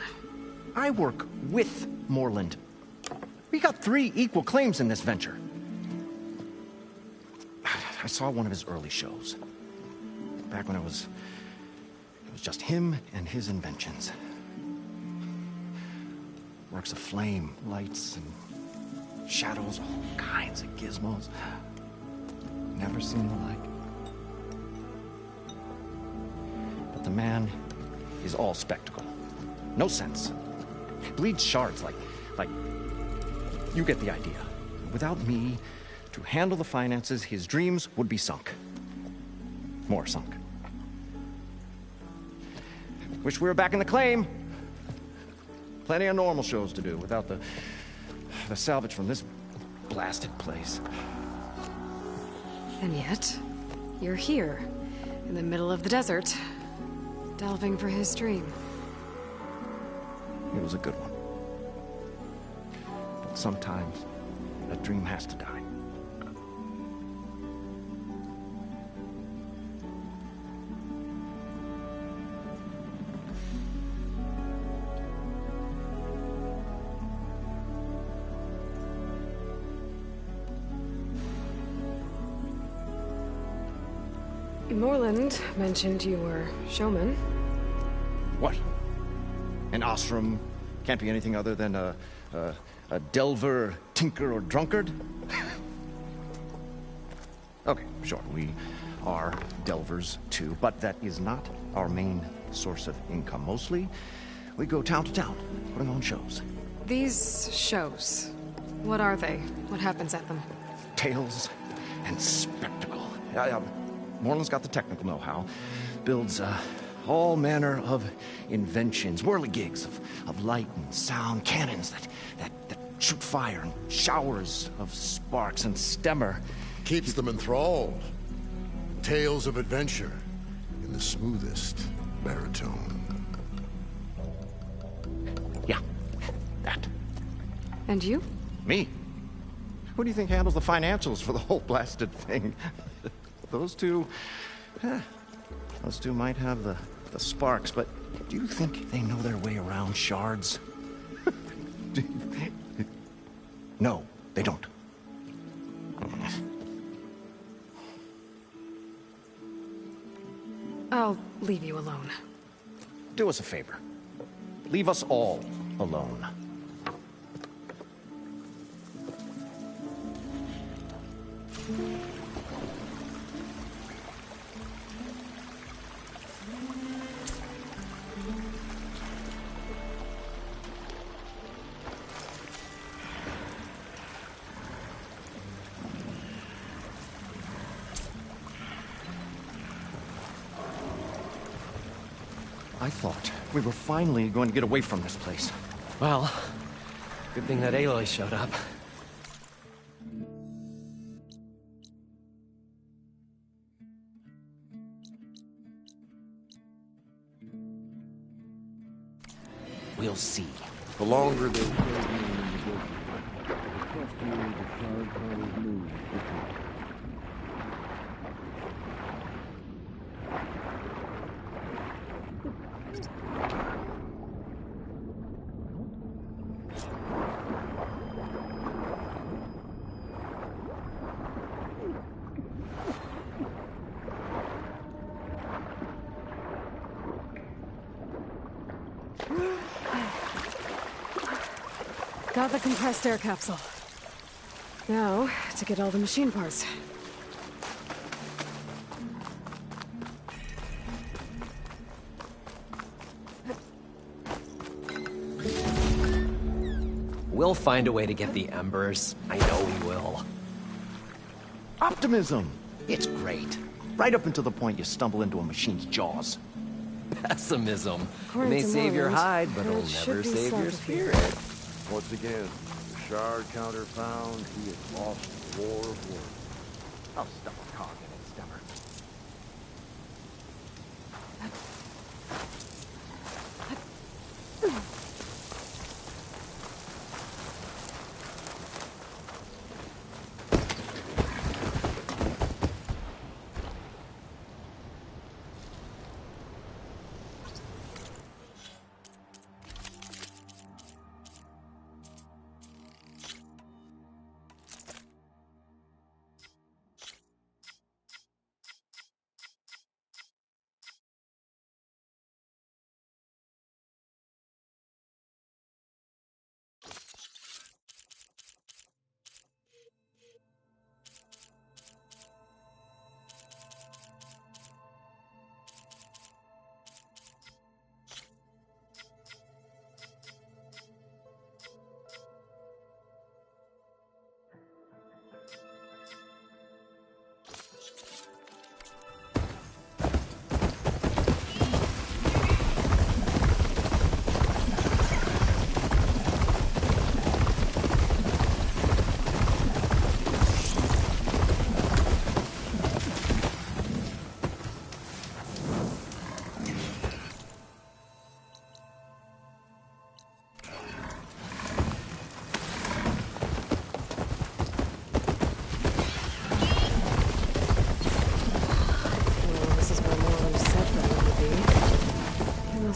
M: I work with Morland. We got 3 equal claims in this venture. I saw one of his early shows. Back when it was just him and his inventions. Works of flame, lights, and shadows, all kinds of gizmos. Never seen the like. But the man is all spectacle. No sense. Bleeds shards like... You get the idea. Without me to handle the finances, his dreams would be sunk. More sunk. Wish we were back in the claim. Plenty of normal shows to do without the salvage from this blasted place.
D: And yet, you're here, in the middle of the desert, delving for his dream.
M: It was a good one. But sometimes, a dream has to die.
D: Morland mentioned you were showman.
M: What? An Osram can't be anything other than a delver, tinker, or drunkard? Okay, sure, we are delvers too, but that is not our main source of income. Mostly, we go town to town, putting on shows.
D: These shows, what are they? What happens at them?
M: Tales and spectacle. Morland's got the technical know-how. Builds all manner of inventions, whirligigs of light and sound, cannons that shoot fire, and showers of sparks, and stemmer.
O: Keeps them enthralled. Tales of adventure in the smoothest baritone.
M: Yeah, that.
D: And you?
M: Me? Who do you think handles the financials for the whole blasted thing? Those two might have the sparks, but do you think they know their way around shards? No, they don't.
D: I'll leave you alone.
M: Do us a favor. Leave us all alone. I thought we were finally going to get away from this place.
N: Well, good thing that Aloy showed up. We'll see.
O: The longer they stay here in the business, the trustier the Shard Caller's moves become.
D: Got the compressed air capsule. Now, to get all the machine parts.
N: We'll find a way to get the embers. I know we will.
M: Optimism! It's great. Right up until the point you stumble into a machine's jaws.
N: Pessimism. It
D: According
N: may
D: to
N: save your
D: Morland,
N: hide, but it'll
D: it should
N: never
D: be
N: save your
D: south of here.
N: spirit.
O: Once again, the Shard Counter found he had lost the war of words.
M: I'll stuff a cog in it, Stemmer.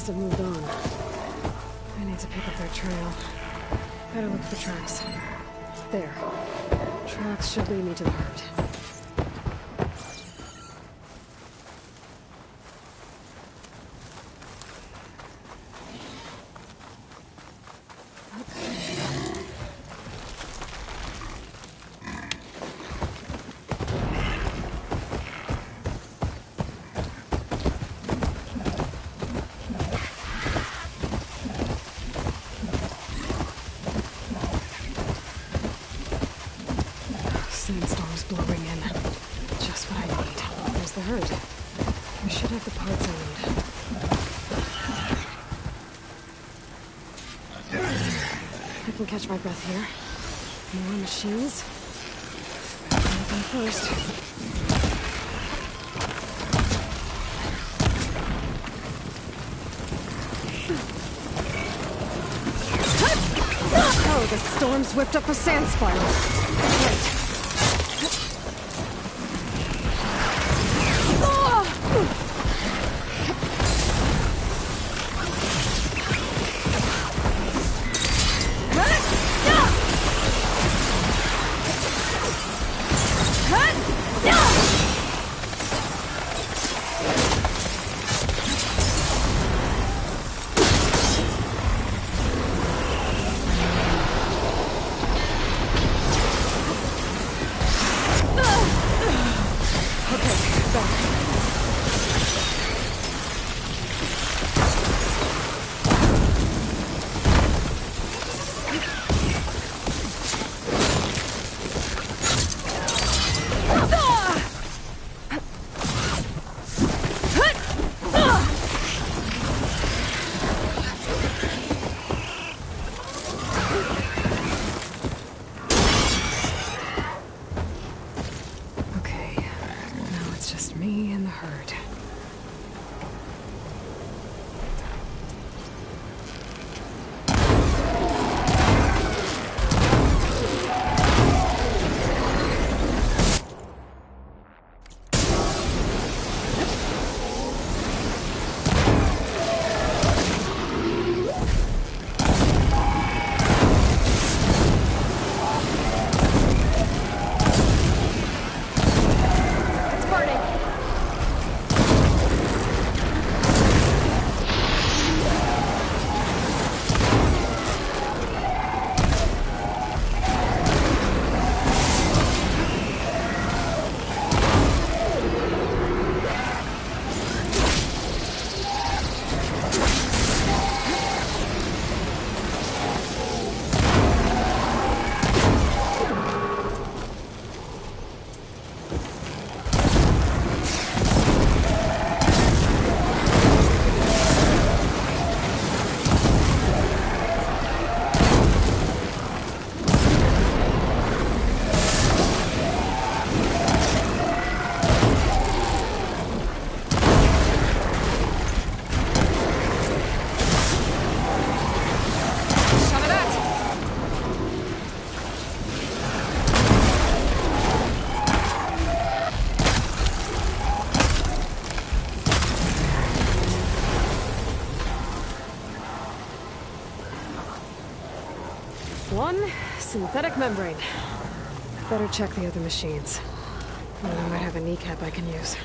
D: must have moved on. I need to pick up their trail. Better look for tracks. There. Tracks should lead me to the herd. Sandstorm's blowing in. Just what I need. There's the herd. We should have the parts I need. I can catch my breath here. More machines. Anything first. Oh, the storm's whipped up a sand spiral. Right. One synthetic membrane. Better check the other machines. One of them might have a kneecap I can use.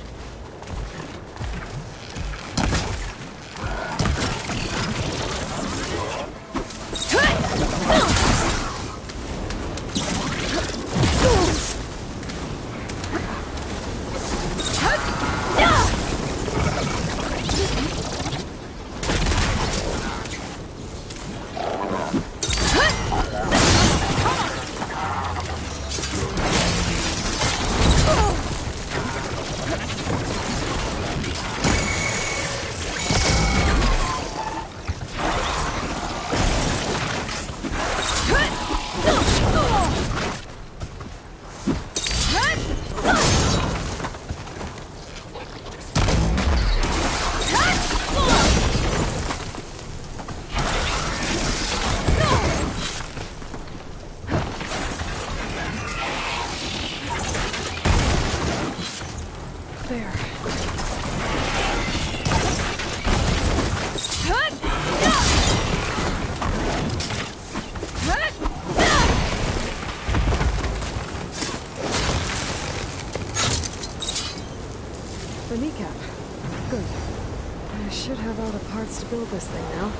D: There. the kneecap. Good. I should have all the parts to build this thing now.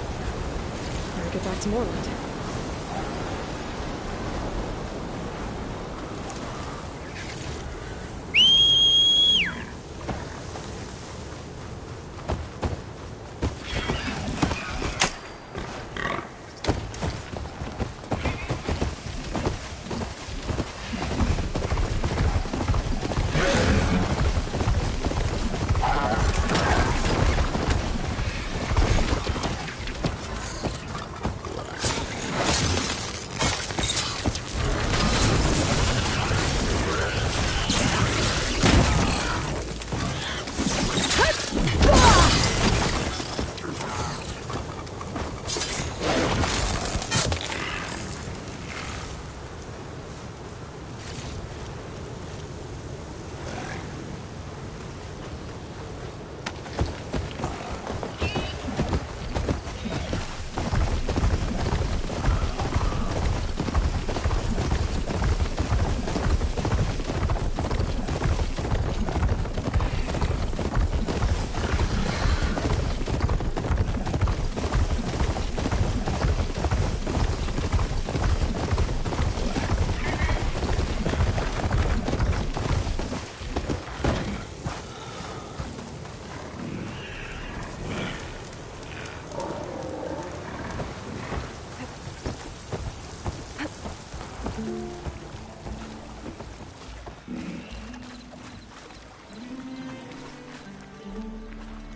D: Better get back to Morland.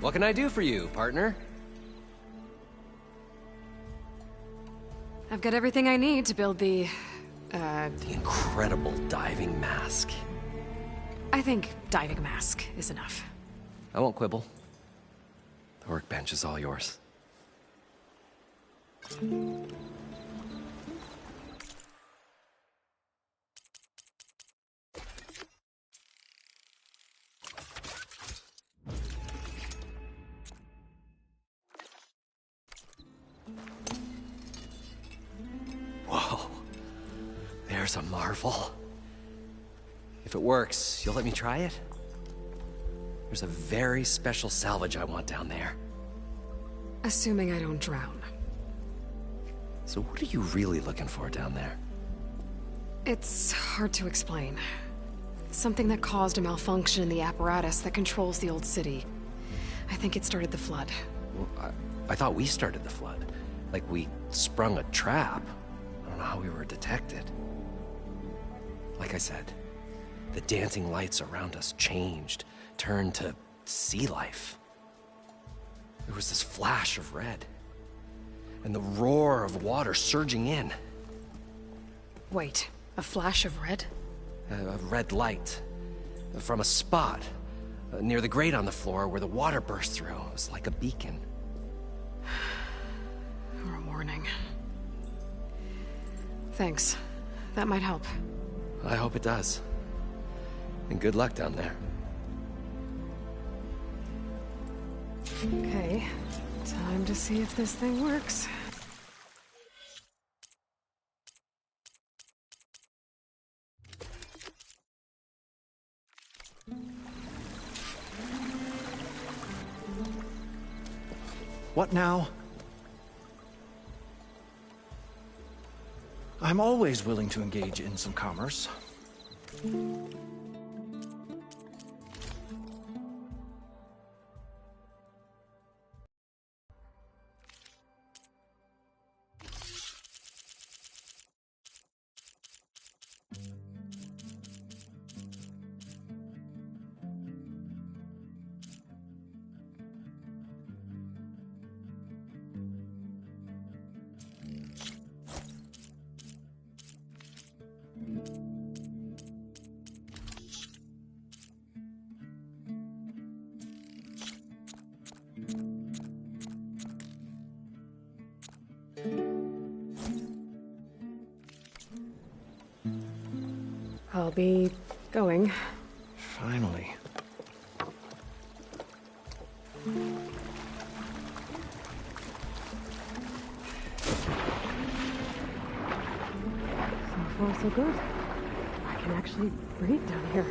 N: What can I do for you, partner?
D: I've got everything I need to build the
N: incredible diving mask.
D: I think diving mask is enough.
N: I won't quibble. The workbench is all yours. Whoa. There's a marvel. If it works, you'll let me try it? There's a very special salvage I want down there.
D: Assuming I don't drown.
N: So what are you really looking for down there?
D: It's hard to explain. Something that caused a malfunction in the apparatus that controls the old city. I think it started the flood.
N: Well, I thought we started the flood. Like we sprung a trap. I don't know how we were detected. Like I said, the dancing lights around us changed, turned to sea life. There was this flash of red, and the roar of water surging in.
D: Wait, a flash of red?
N: A red light from a spot near the grate on the floor where the water burst through. It was like a beacon.
D: Or a warning. Thanks. That might help.
N: I hope it does. And good luck down there.
D: Okay, time to see if this thing works.
M: What now? I'm always willing to engage in some commerce.
D: I'll be going.
M: Finally.
D: So far, so good. I can actually breathe down here.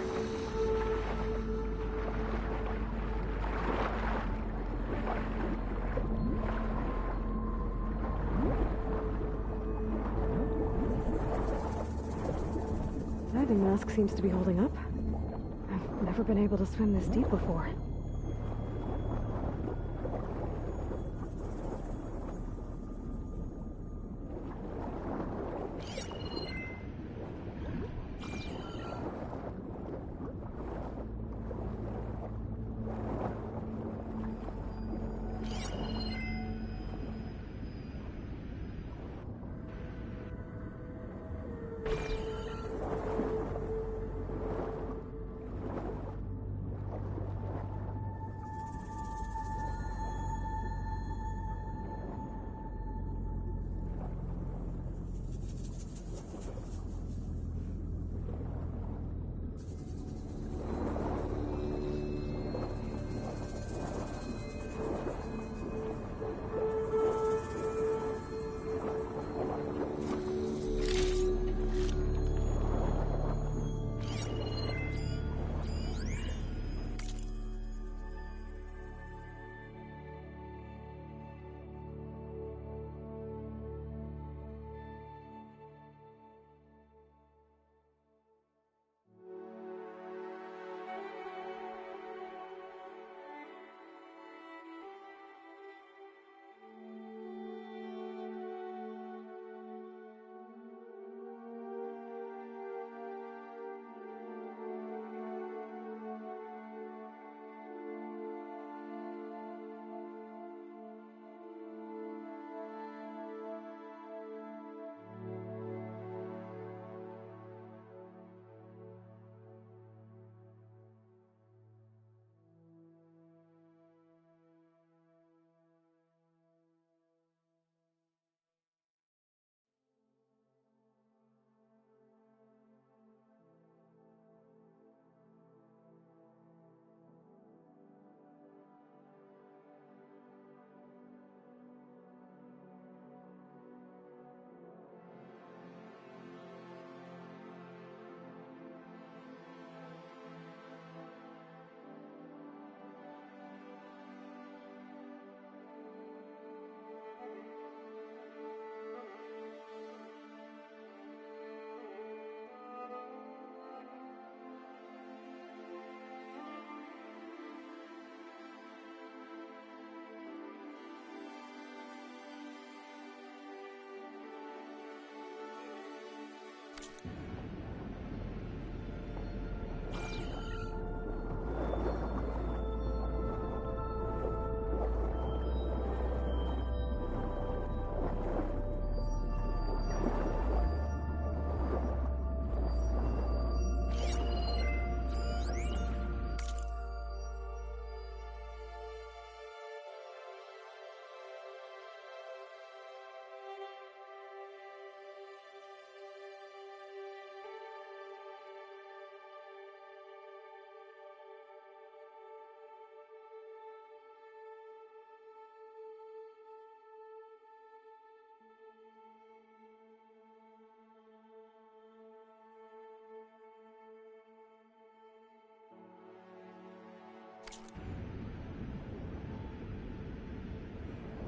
D: seems to be holding up. I've never been able to swim this deep before.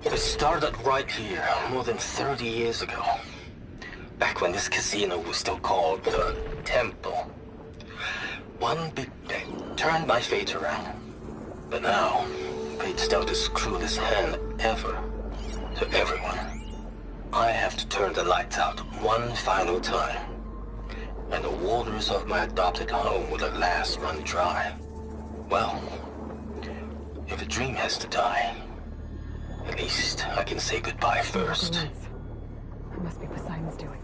P: It started right here, more than 30 years ago. Back when this casino was still called the Temple. One big day turned my fate around. But now, fate's dealt this cruelest hand ever to everyone. I have to turn the lights out one final time. And the waters of my adopted home will at last run dry. Well, if a dream has to die, at least I can say goodbye first.
D: It must be Poseidon's doing.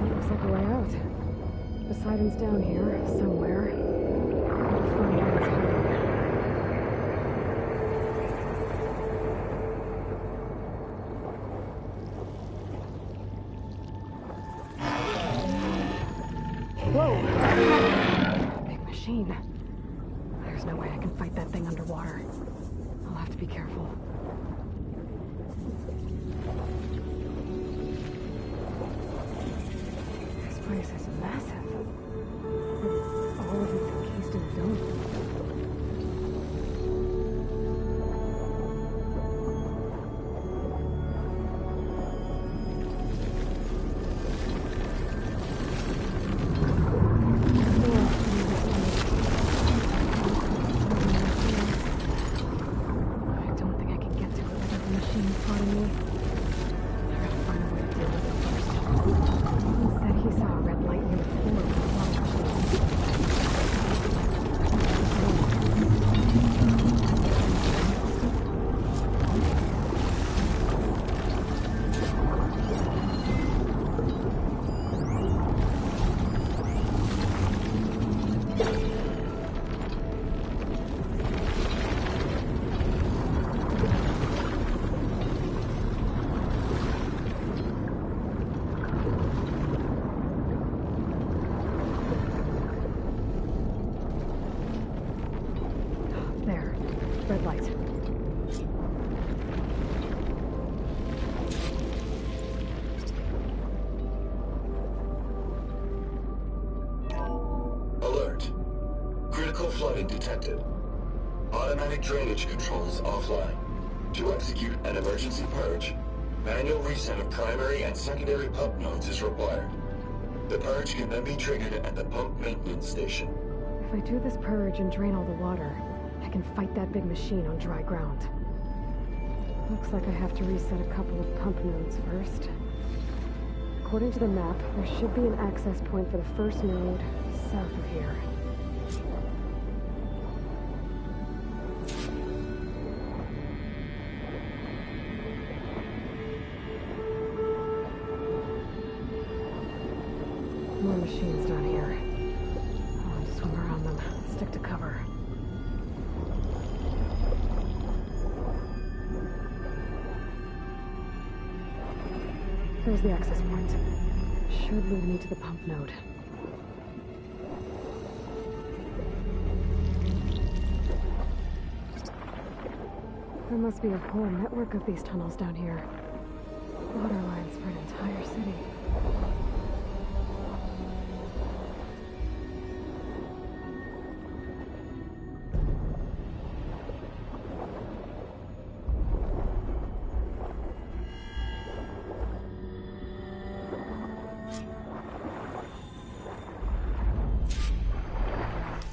D: Looks like a way out. Poseidon's down here, somewhere. Gotta find out what's happening. Whoa! Big machine. There's no way I can fight that thing underwater. I'll have to be careful. This place is massive. All of it's encased in a dome. bothering me. I gotta find a way to deal with it first. He said he saw a red light near the floor of the slot machine. Red light.
G: Alert. Critical flooding detected. Automatic drainage controls offline. To execute an emergency purge, manual reset of primary and secondary pump nodes is required. The purge can then be triggered at the pump maintenance station.
D: If I do this purge and drain all the water, I can fight that big machine on dry ground. Looks like I have to reset a couple of pump nodes first. According to the map, there should be an access point for the first node south of here. More machines down here. I'll have to swim around them. Stick to cover. There's the access point. Should lead me to the pump node. There must be a whole network of these tunnels down here. Water lines for an entire city.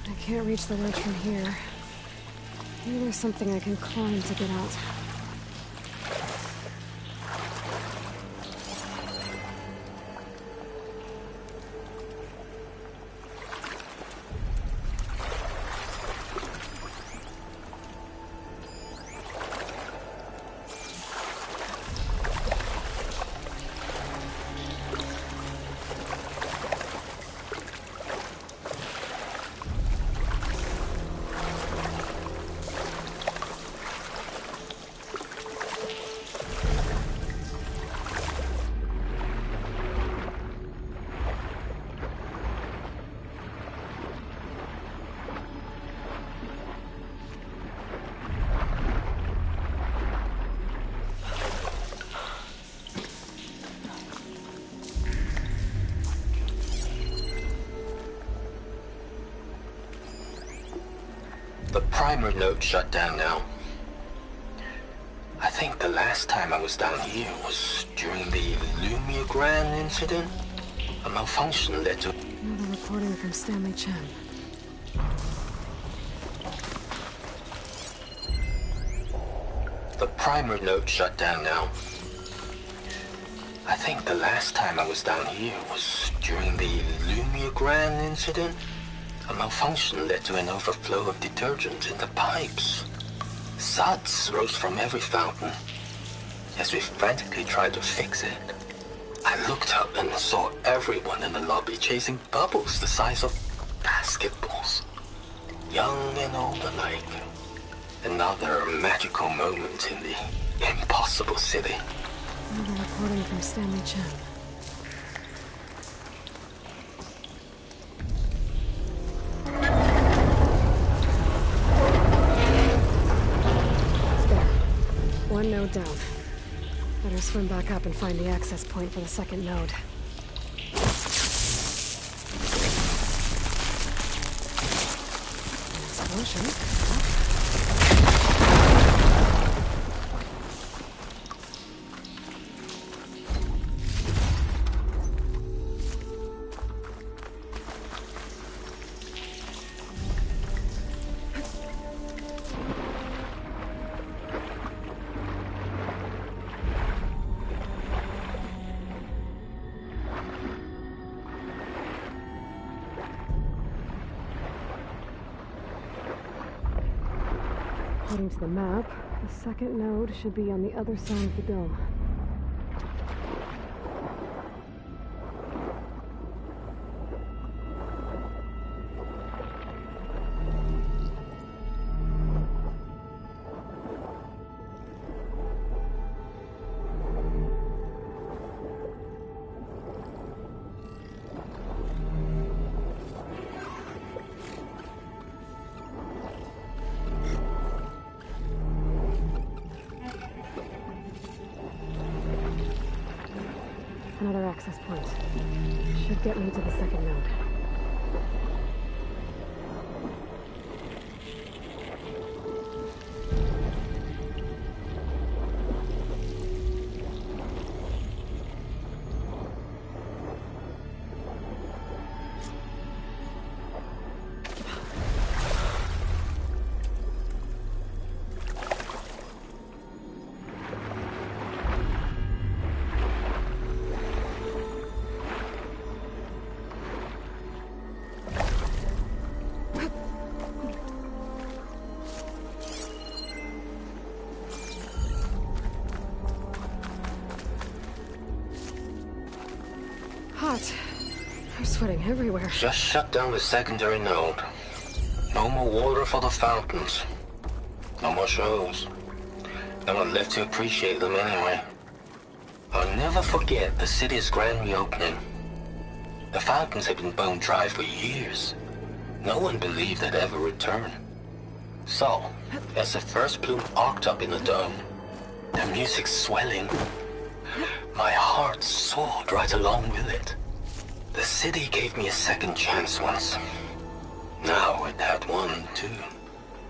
D: I can't reach the ledge from here. Maybe there's something I can climb to get out.
P: The primer node shut down now. I think the last time I was down here was during the Lumiagran incident. A malfunction led to...
D: Another recording from Stanley Chen.
P: The primer node shut down now. I think the last time I was down here was during the Lumiagran incident. A malfunction led to an overflow of detergent in the pipes. Suds rose from every fountain. As we frantically tried to fix it, I looked up and saw everyone in the lobby chasing bubbles the size of basketballs. Young and old alike. Another magical moment in the impossible city.
D: Another recording from Stanley Chen. One node down. Better swim back up and find the access point for the second node. An explosion. According to the map, the second node should be on the other side of the dome. Another access point. Should get me to the second node. Hot. I'm sweating everywhere.
P: Just shut down the secondary node. No more water for the fountains. No more shows. No one left to appreciate them anyway. I'll never forget the city's grand reopening. The fountains had been bone dry for years. No one believed they'd ever return. So, as the first plume arced up in the dome, the music swelling, my heart soared right along with it. The city gave me a second chance once. Now it had one, too.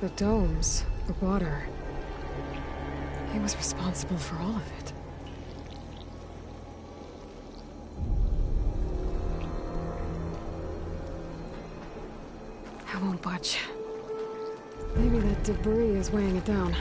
D: The domes, the water. He was responsible for all of it. I won't budge. Maybe that debris is weighing it down.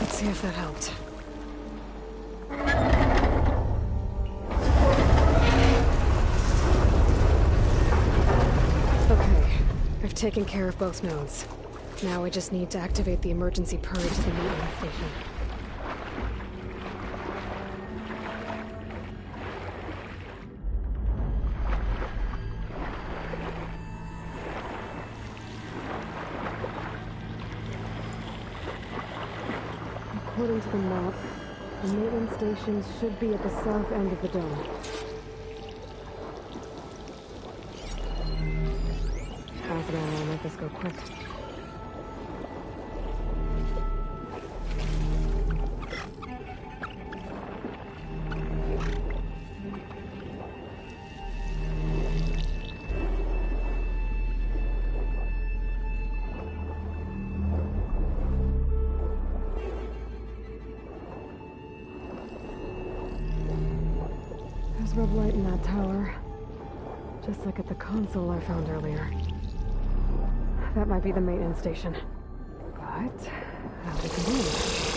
D: See if that helped. Okay, I've taken care of both nodes. Now I just need to activate the emergency purge at the maintenance station. According to the map, the maintenance stations should be at the south end of the dome. Half an hour will make this go quick. Red light in that tower. Just like at the console I found earlier. That might be the maintenance station. But how to get in?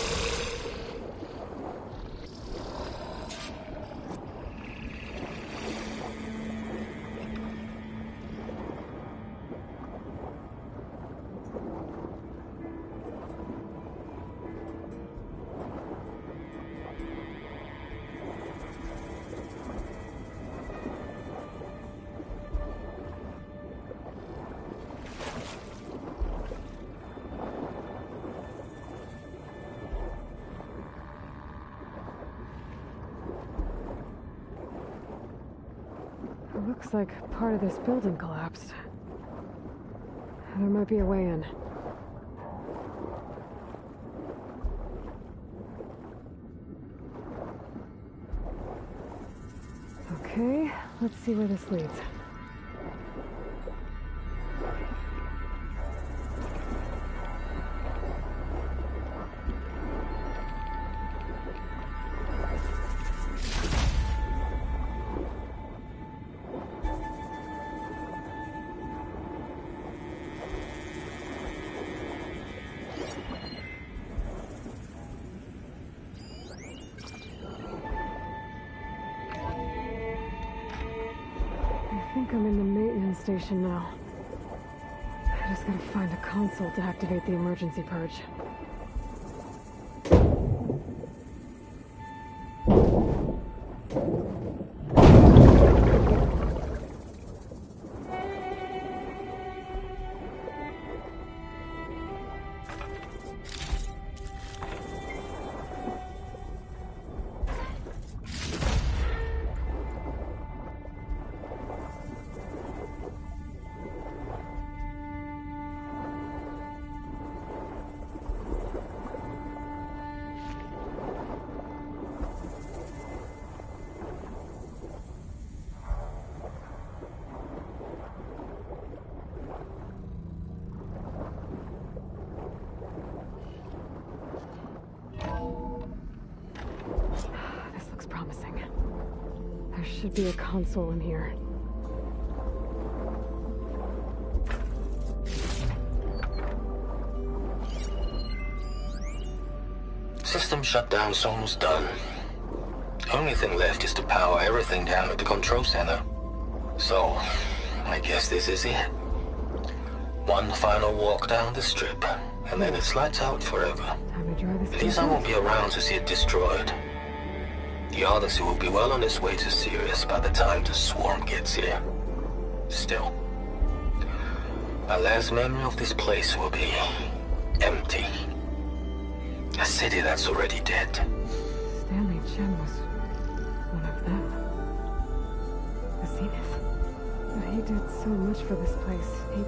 D: It looks like part of this building collapsed. There might be a way in. Okay, let's see where this leads. like I'm in the maintenance station now. I just gotta find a console to activate the emergency purge. There should be a console in here.
P: System shutdown's almost done. Only thing left is to power everything down at the control center. So, I guess this is it. One final walk down the strip, and then it's lights out forever.
D: Time to dry this.
P: At least I won't be around to see it destroyed. The Odyssey will be well on its way to Sirius by the time the swarm gets here. Still, my last memory of this place will be empty. A city that's already dead.
D: Stanley Chen was one of them. The Zenith. But he did so much for this place. He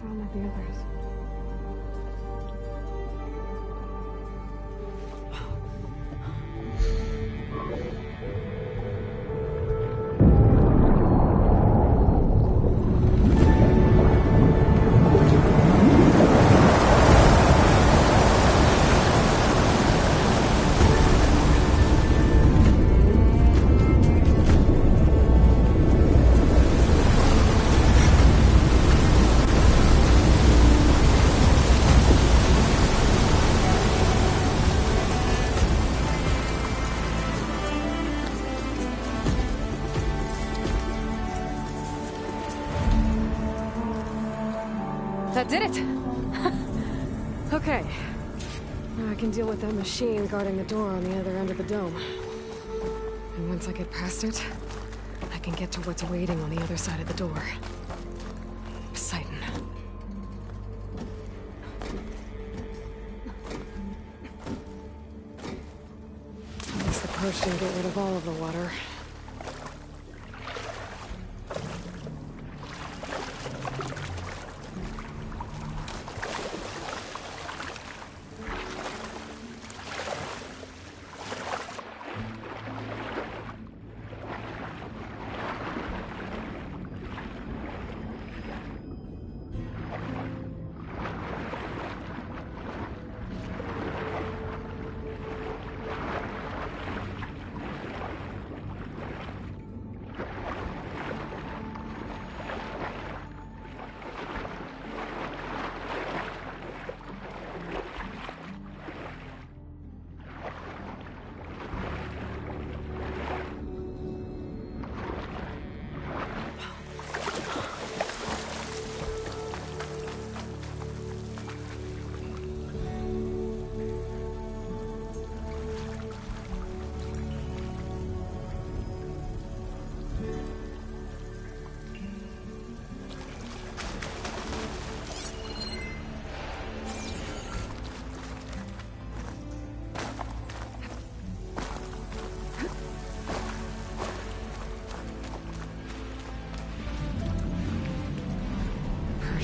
D: sound like the others. That did it! Okay. Now I can deal with that machine guarding the door on the other end of the dome. And once I get past it, I can get to what's waiting on the other side of the door. Poseidon. At least the purge didn't get rid of all of the water.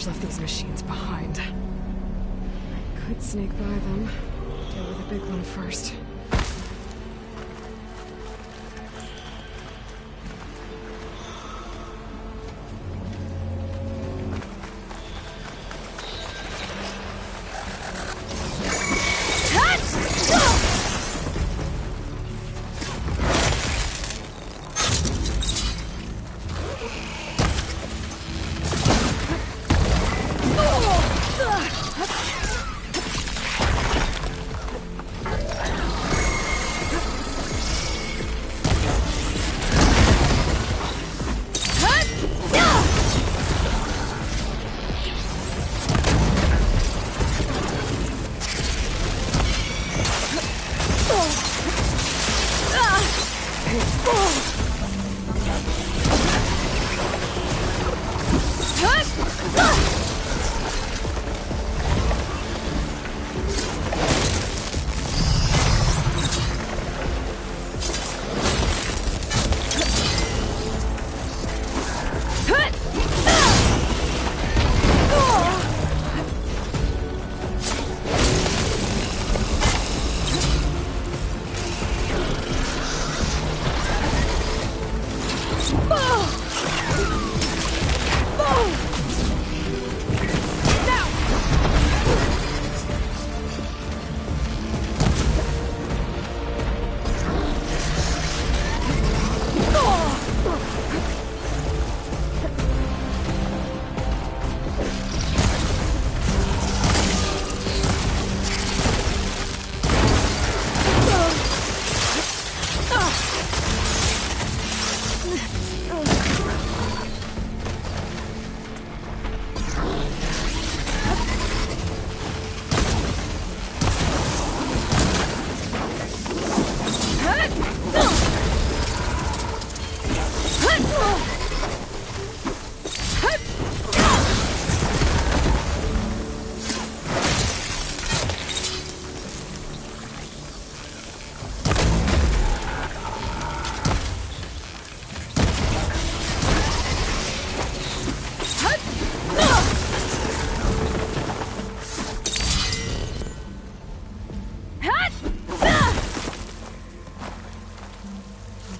D: Left these machines behind. I could sneak by them. Deal with the big one first.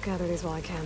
D: Gather these while I can.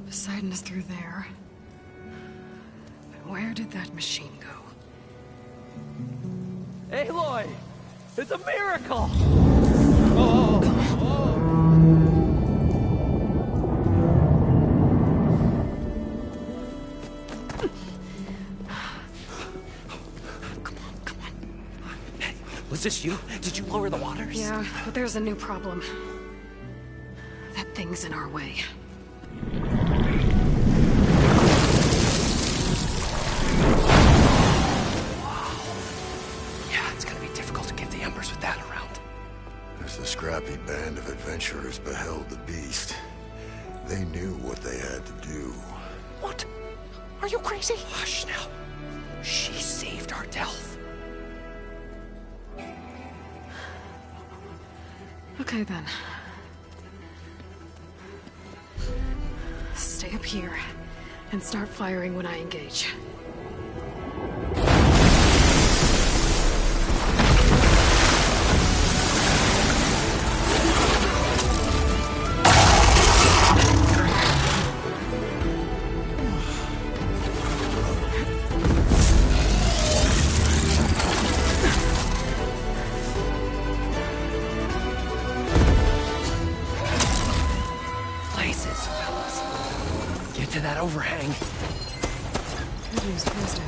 D: Poseidon is through there. But where did that machine go?
K: Aloy! It's a miracle!
N: Was this you? Did you lower the waters?
D: Yeah, but there's a new problem. That thing's in our way.
N: Yeah, it's gonna be difficult to get the embers with that around.
O: As the scrappy band of adventurers beheld the beast, they knew what they had to do.
N: What? Are you crazy? Hush now. She saved our Delph.
D: Okay, then. Stay up here and start firing when I engage.
N: To that overhang.
D: Good news, Thursday.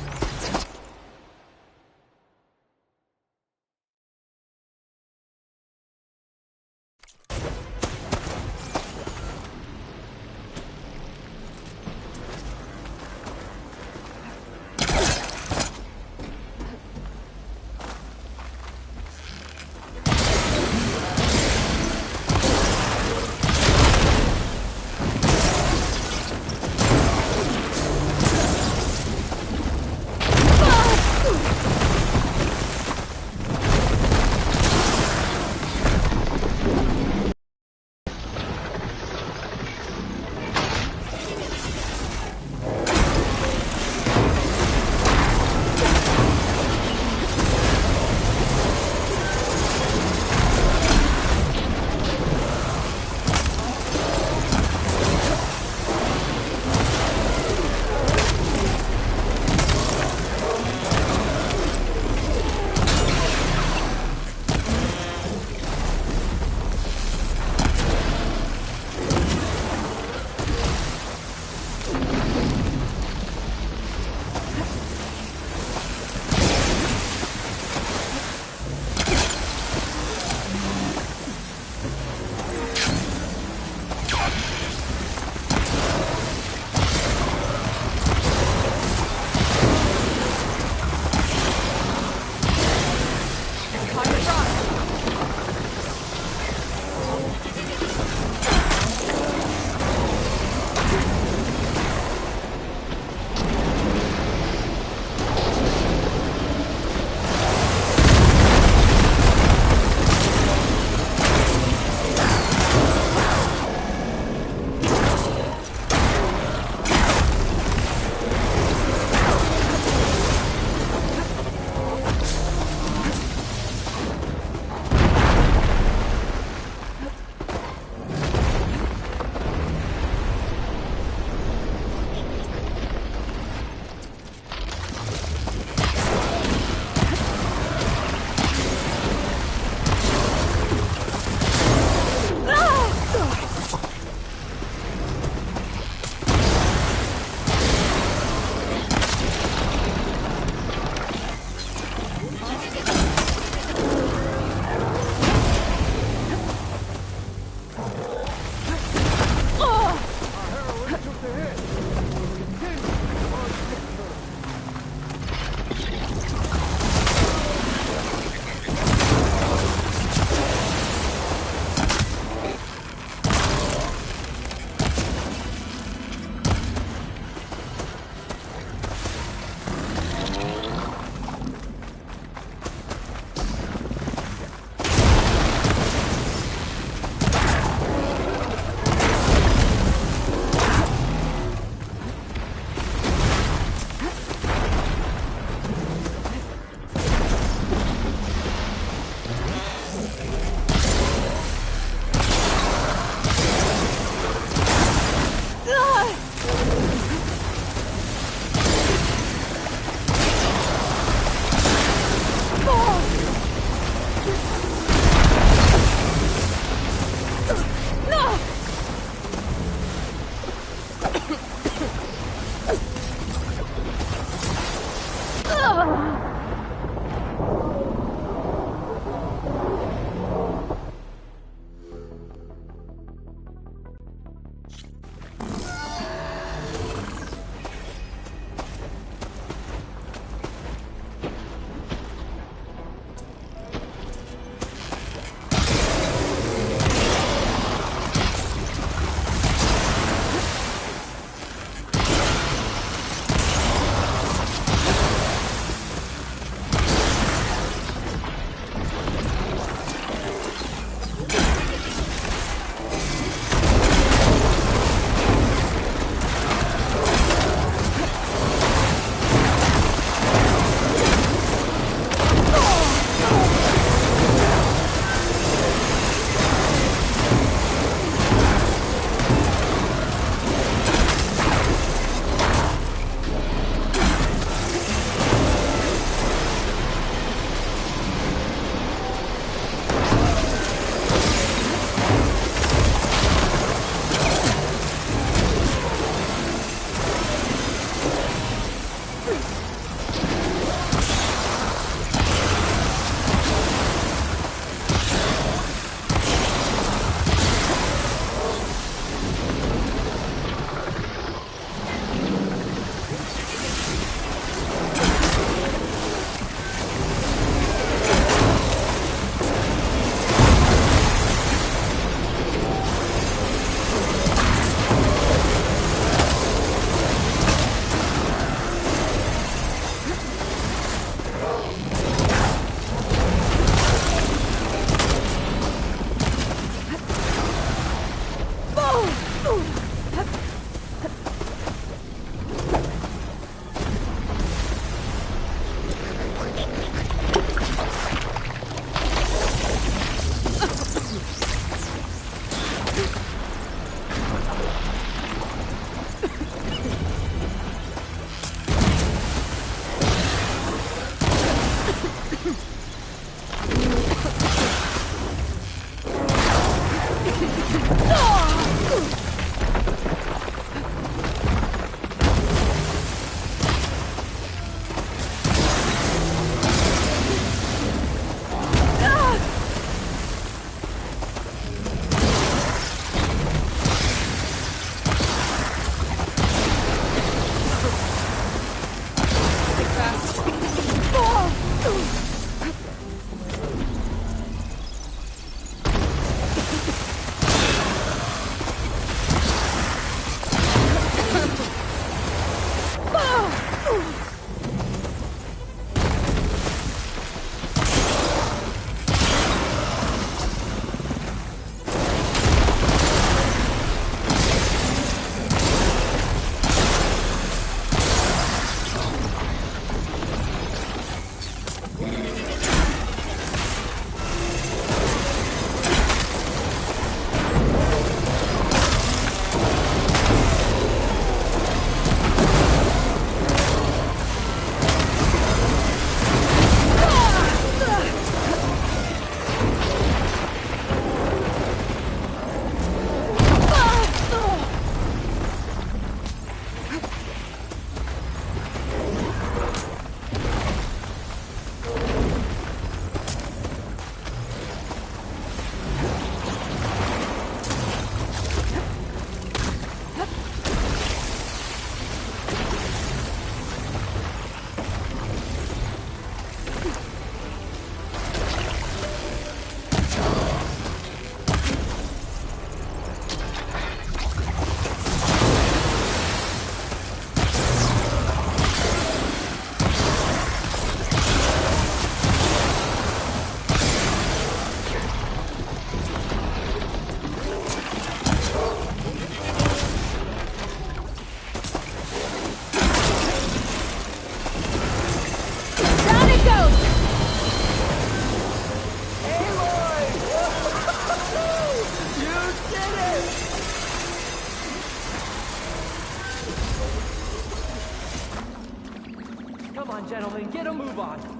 K: gentlemen, get a move on.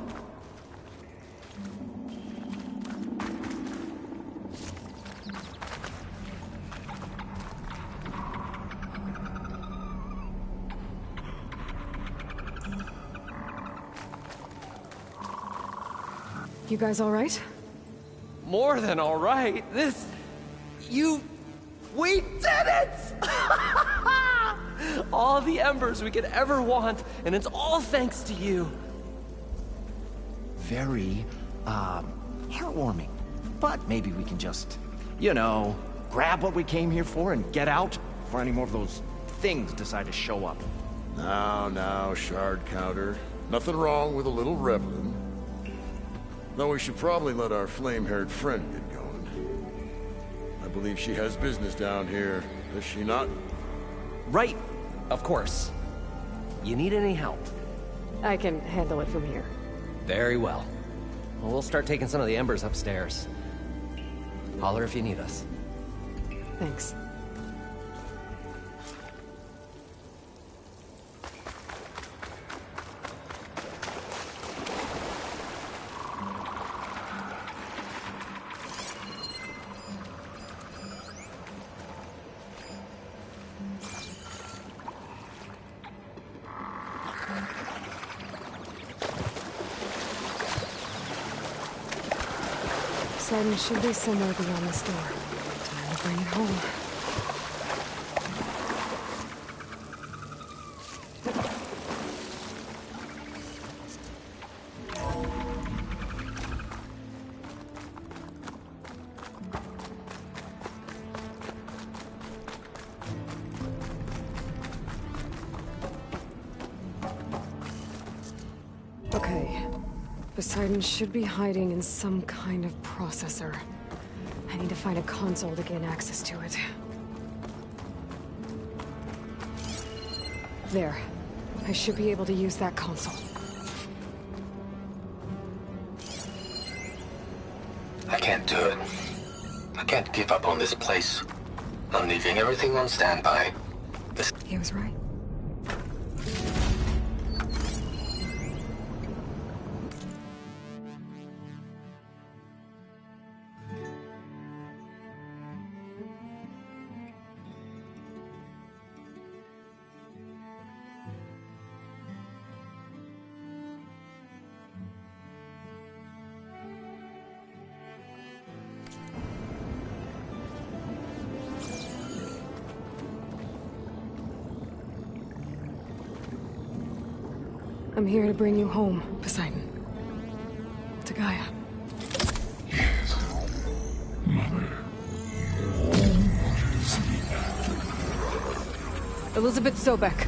D: You guys all right?
N: More than all right. We did it! All the embers we could ever want, and it's all thanks to you. Very, heartwarming. But maybe we can just, grab what we came here for and get out before any more of those things decide to show up.
O: Now, Shard Counter. Nothing wrong with a little reveling. Though we should probably let our flame-haired friend get going. I believe she has business down here, does she not?
N: Right, of course. You need any help?
D: I can handle it from here.
N: Very well. Well, we'll start taking some of the embers upstairs. Holler if you need us.
D: Thanks. Poseidon should be somewhere beyond this door. Time to bring it home. Okay. Poseidon should be hiding in some kind of processor. I need to find a console to gain access to it. There. I should be able to use that console.
P: I can't do it. I can't give up on this place. I'm leaving everything on standby.
D: He was right. I'm here to bring you home, Poseidon. To Gaia.
Q: Yes, Mother. What is the...
D: Elizabeth Sobek.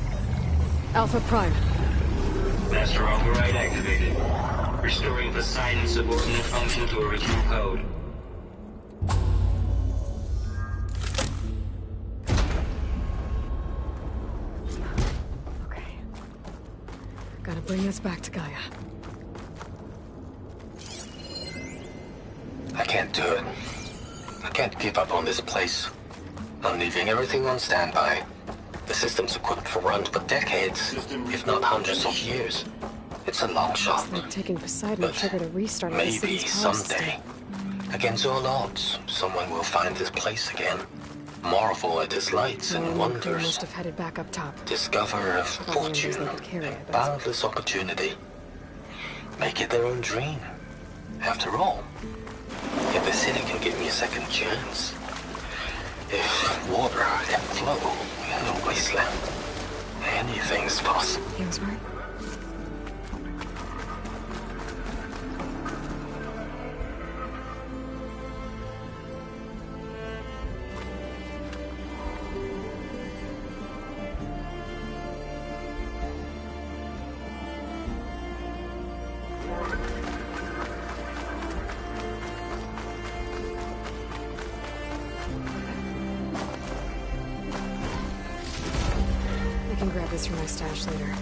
D: Alpha Prime.
R: Master override activated. Restoring Poseidon's subordinate function to original code.
D: Gotta bring this back to Gaia.
P: I can't do it. I can't give up on this place. I'm leaving everything on standby. The system's equipped for runs for decades, if not hundreds of years. It's a long shot.
D: It's like taking Poseidon triggered a restart of the
P: Maybe
D: city's power
P: someday, against all odds, someone will find this place again. Marvel at its lights and wonders.
D: Must have headed back up top.
P: Discover a fortune, a boundless opportunity. Make it their own dream. After all, if the city can give me a second chance, if water can flow in a wasteland, anything's possible.
D: He was right. I can grab this from my stash later.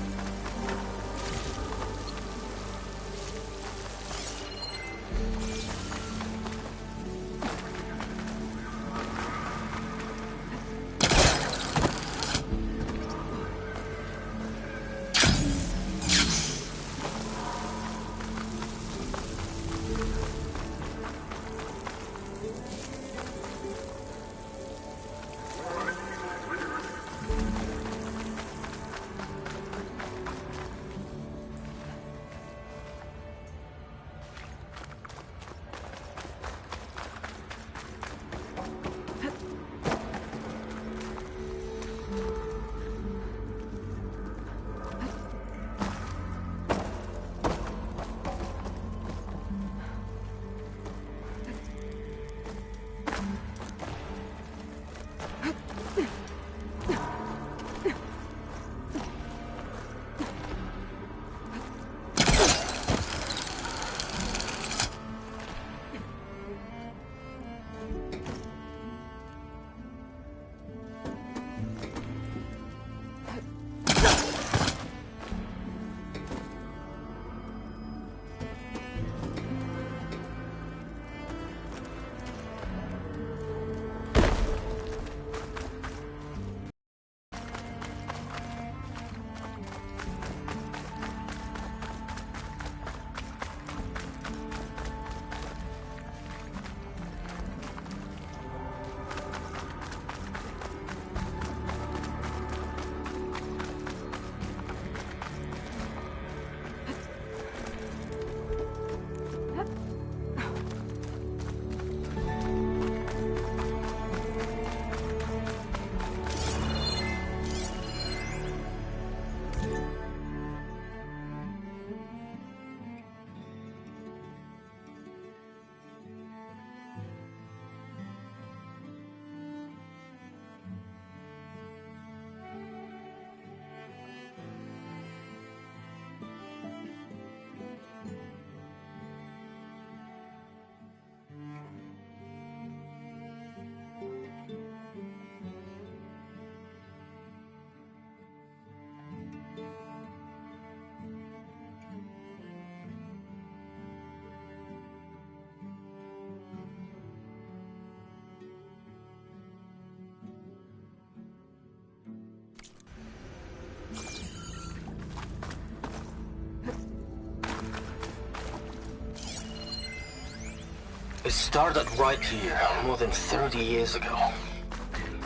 P: It started right here, more than 30 years ago.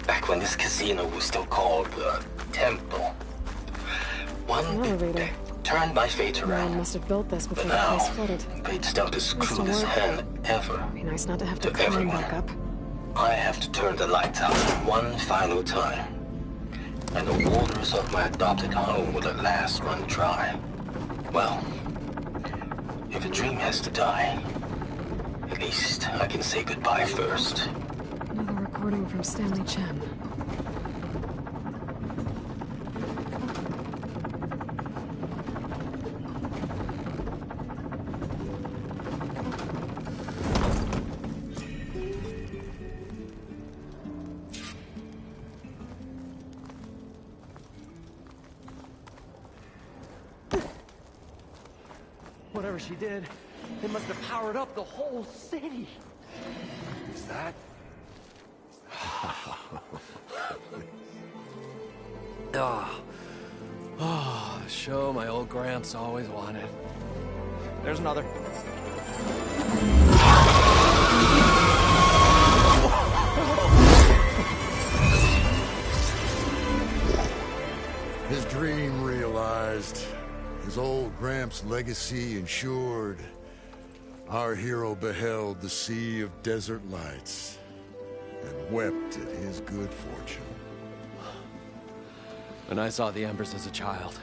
P: Back when this casino was still called the Temple. One big deck turned my fate around.
D: Must have built this before
P: But
D: the
P: now,
D: place flooded.
P: Fate's dealt his crudest hand ever.
D: Be nice not to have to
P: To
D: climb
P: everyone.
D: back up.
P: I have to turn the lights out one final time. And the waters of my adopted home will at last run dry. Well, if a dream has to die, at least I can say goodbye first.
D: Another recording from Stanley Chen.
N: Whatever she did, it must have powered up the whole city.
A: Is that?
N: Oh, show my old Gramps always wanted. There's another.
O: His dream realized. His old Gramps' legacy ensured. Our hero beheld the sea of desert lights and wept at his good fortune.
N: When I saw the Embers as a child,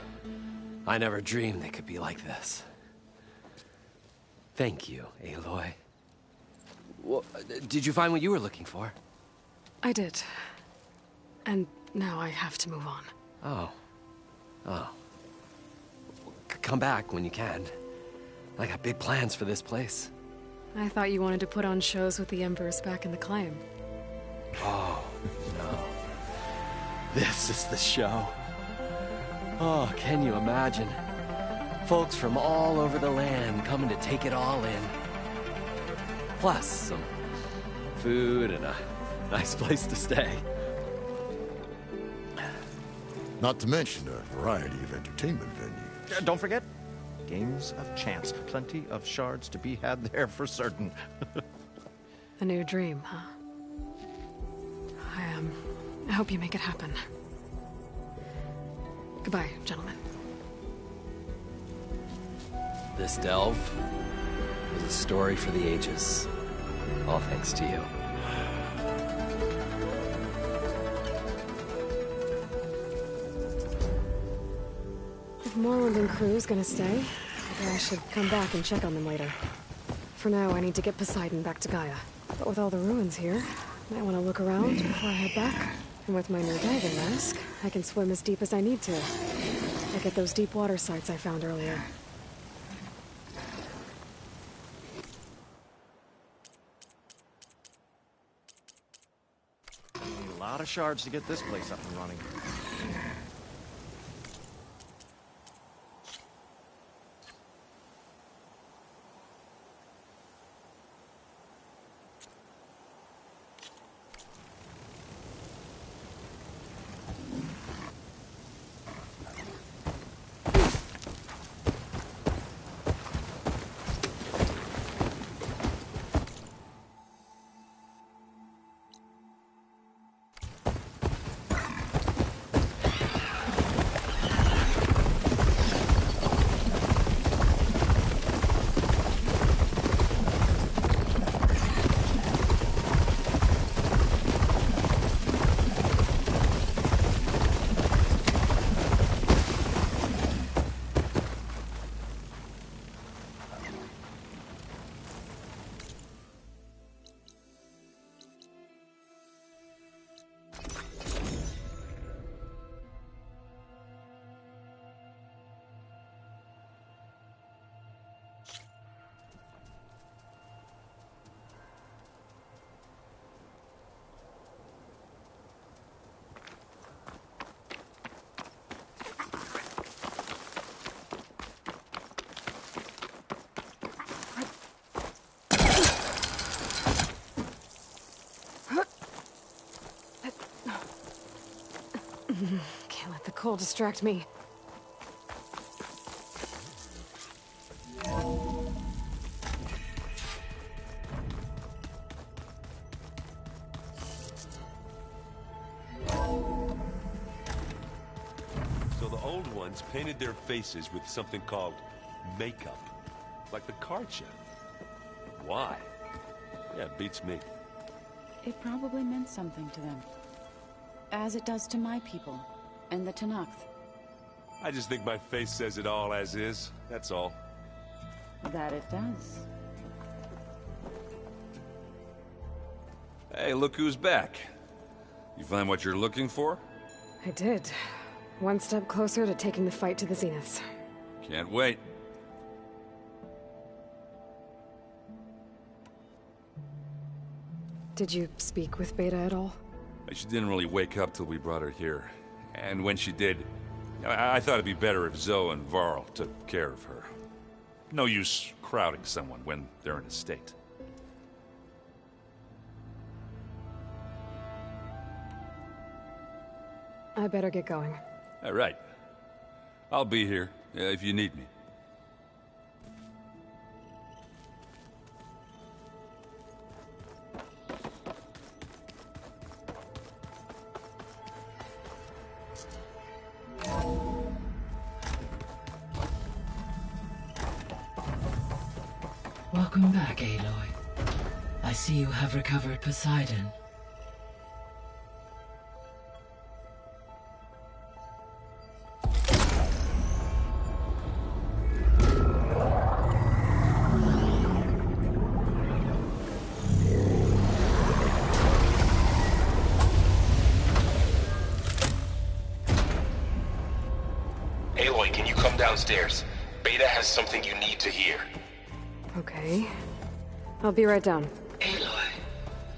N: I never dreamed they could be like this. Thank you, Aloy. Well, did you find what you were looking for?
D: I did. And now I have to move on.
N: Oh. Oh. Come back when you can. I got big plans for this place.
D: I thought you wanted to put on shows with the Embers back in the Claim.
N: Oh, no. This is the show. Oh, can you imagine? Folks from all over the land coming to take it all in. Plus, some food and a nice place to stay.
O: Not to mention a variety of entertainment venues.
M: Don't forget, games of chance. Plenty of shards to be had there for certain.
D: A new dream, huh? I hope you make it happen. Goodbye, gentlemen.
N: This delve is a story for the ages. All thanks to you.
D: If Morland and crew's gonna stay, maybe I should come back and check on them later. For now, I need to get Poseidon back to Gaia. But with all the ruins here, might want to look around before I head back. And with my new diving mask, I can swim as deep as I need to. Like at those deep water sites I found earlier.
M: A lot of shards to get this place up and running.
D: Can't let the cold distract me.
S: humans painted their faces with something called makeup. Like the card show. Why? Yeah, it beats me.
C: It probably meant something to them. As it does to my people, and the Tenakth.
S: I just think my face says it all as is, that's all.
C: That it does.
A: Hey, look who's back. You find what you're looking for?
D: I did. One step closer to taking the fight to the Zeniths.
A: Can't wait.
D: Did you speak with Beta at all?
A: She didn't really wake up till we brought her here. And when she did, I thought it'd be better if Zoe and Varl took care of her. No use crowding someone when they're in a state.
D: I better get going.
A: All right. I'll be here if you need me.
F: Welcome back, Aloy. I see you have recovered Poseidon.
B: Aloy, can you come downstairs? Beta has something you need to hear.
D: Okay. I'll be right down.
F: Aloy,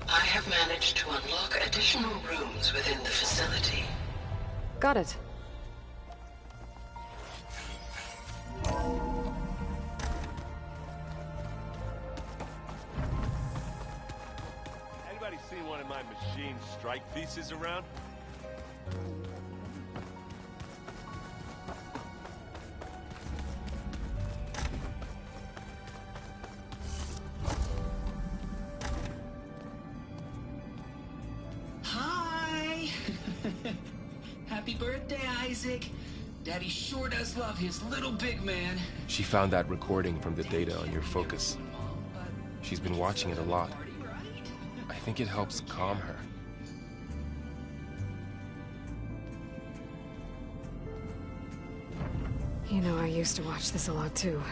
F: I have managed to unlock additional rooms within the facility.
D: Got it.
S: Anybody seen one of my machine strike pieces around?
F: Hi! Happy birthday, Isaac. Daddy sure does love his little big man.
B: She found that recording from the data on your focus. She's been watching it a lot. I think it helps calm her.
D: You know, I used to watch this a lot too.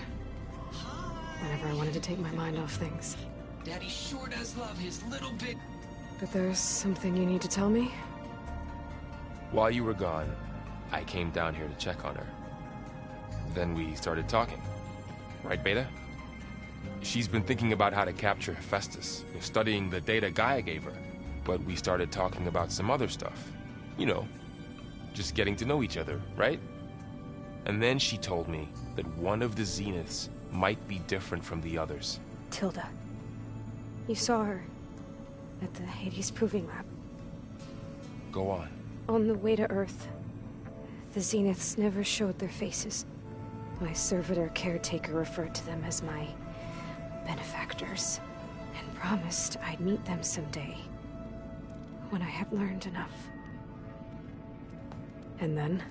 D: Whenever I wanted to take my mind off things.
F: Daddy sure does love his little big...
D: But there's something you need to tell me?
B: While you were gone, I came down here to check on her. Then we started talking. Right, Beta? She's been thinking about how to capture Hephaestus, studying the data Gaia gave her. But we started talking about some other stuff. You know, just getting to know each other, right? And then she told me that one of the Zeniths might be different from the others.
D: Tilda. You saw her at the Hades Proving Lab.
B: Go on.
D: On the way to Earth, the Zeniths never showed their faces. My servitor caretaker referred to them as my benefactors, and promised I'd meet them someday, when I had learned enough. And then,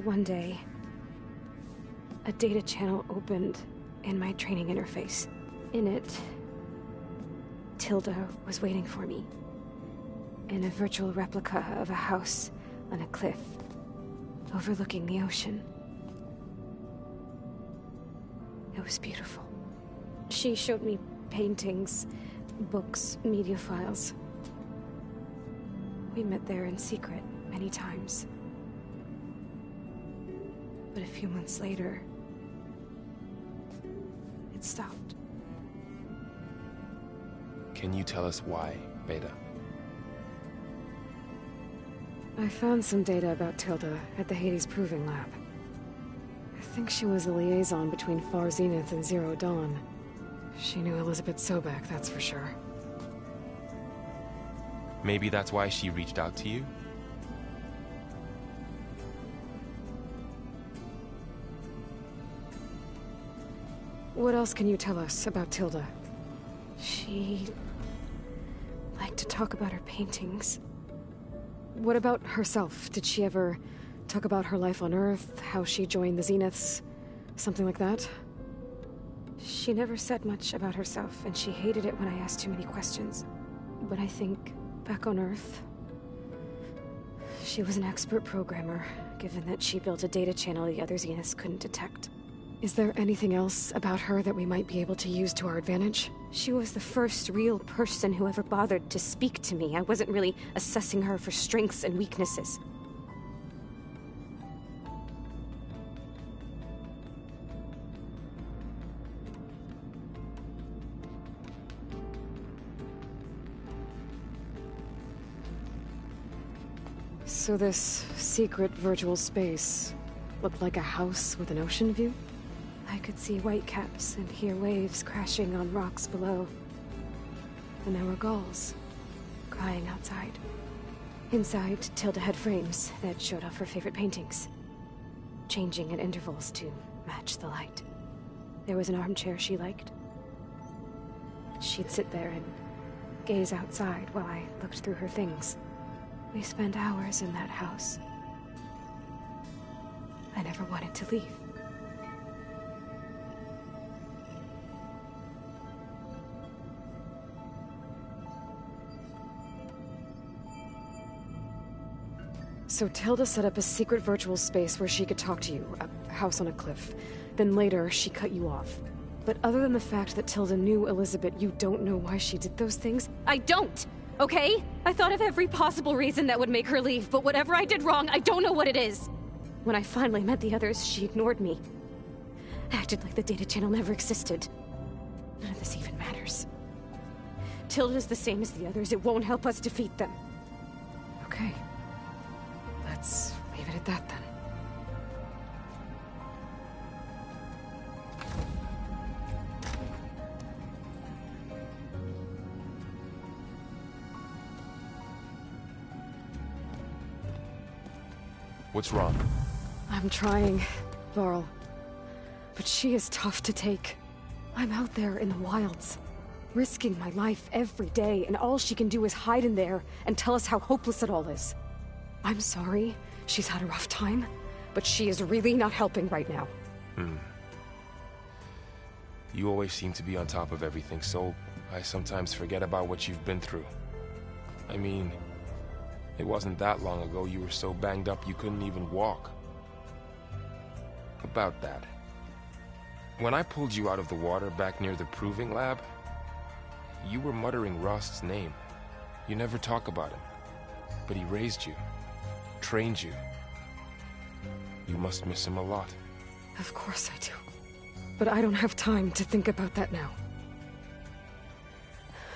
D: one day, a data channel opened in my training interface. In it, Tilda was waiting for me, in a virtual replica of a house on a cliff, overlooking the ocean. It was beautiful. She showed me paintings, books, media files. We met there in secret many times. But a few months later, it stopped.
B: Can you tell us why, Beta?
D: I found some data about Tilda at the Hades Proving Lab. I think she was a liaison between Far Zenith and Zero Dawn. She knew Elizabeth Sobek, that's for sure.
B: Maybe that's why she reached out to you?
D: What else can you tell us about Tilda? She liked to talk about her paintings. What about herself? Did she ever Talk about her life on Earth, how she joined the Zeniths, something like that?
I: She never said much about herself, and she hated it when I asked too many questions. But I think, back on Earth, she was an expert programmer, given that she built a data channel the other Zeniths couldn't detect.
D: Is there anything else about her that we might be able to use to our advantage?
I: She was the first real person who ever bothered to speak to me. I wasn't really assessing her for strengths and weaknesses.
D: So this secret virtual space looked like a house with an ocean view?
I: I could see whitecaps and hear waves crashing on rocks below. And there were gulls crying outside. Inside, Tilda had frames that showed off her favorite paintings, changing at intervals to match the light. There was an armchair she liked. She'd sit there and gaze outside while I looked through her things. We spent hours in that house. I never wanted to leave.
D: So Tilda set up a secret virtual space where she could talk to you, a house on a cliff. Then later, she cut you off. But other than the fact that Tilda knew Elizabeth, you don't know why she did those things?
I: I don't! Okay? I thought of every possible reason that would make her leave, but whatever I did wrong, I don't know what it is! When I finally met the others, she ignored me. Acted like the data channel never existed. None of this even matters. Tilda's the same as the others. It won't help us defeat them.
D: Okay. Let's leave it at that, then.
B: What's wrong?
D: I'm trying, Varl. But she is tough to take. I'm out there in the wilds, risking my life every day, and all she can do is hide in there and tell us how hopeless it all is. I'm sorry, she's had a rough time, but she is really not helping right now.
B: You always seem to be on top of everything, so I sometimes forget about what you've been through. I mean, it wasn't that long ago you were so banged up you couldn't even walk. About that. When I pulled you out of the water back near the proving lab, you were muttering Rost's name. You never talk about him, but he raised you. Trained you. You must miss him a lot.
D: Of course I do. But I don't have time to think about that now.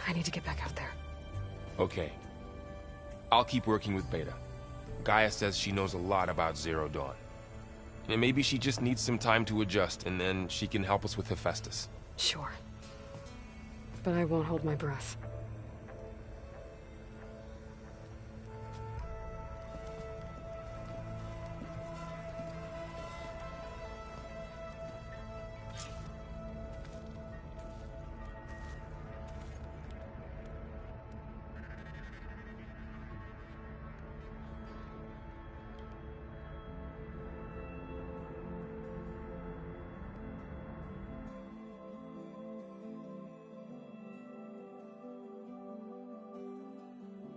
D: I need to get back out there.
B: Okay. I'll keep working with Beta. Gaia says she knows a lot about Zero Dawn. And maybe she just needs some time to adjust, and then she can help us with Hephaestus.
D: Sure. But I won't hold my breath.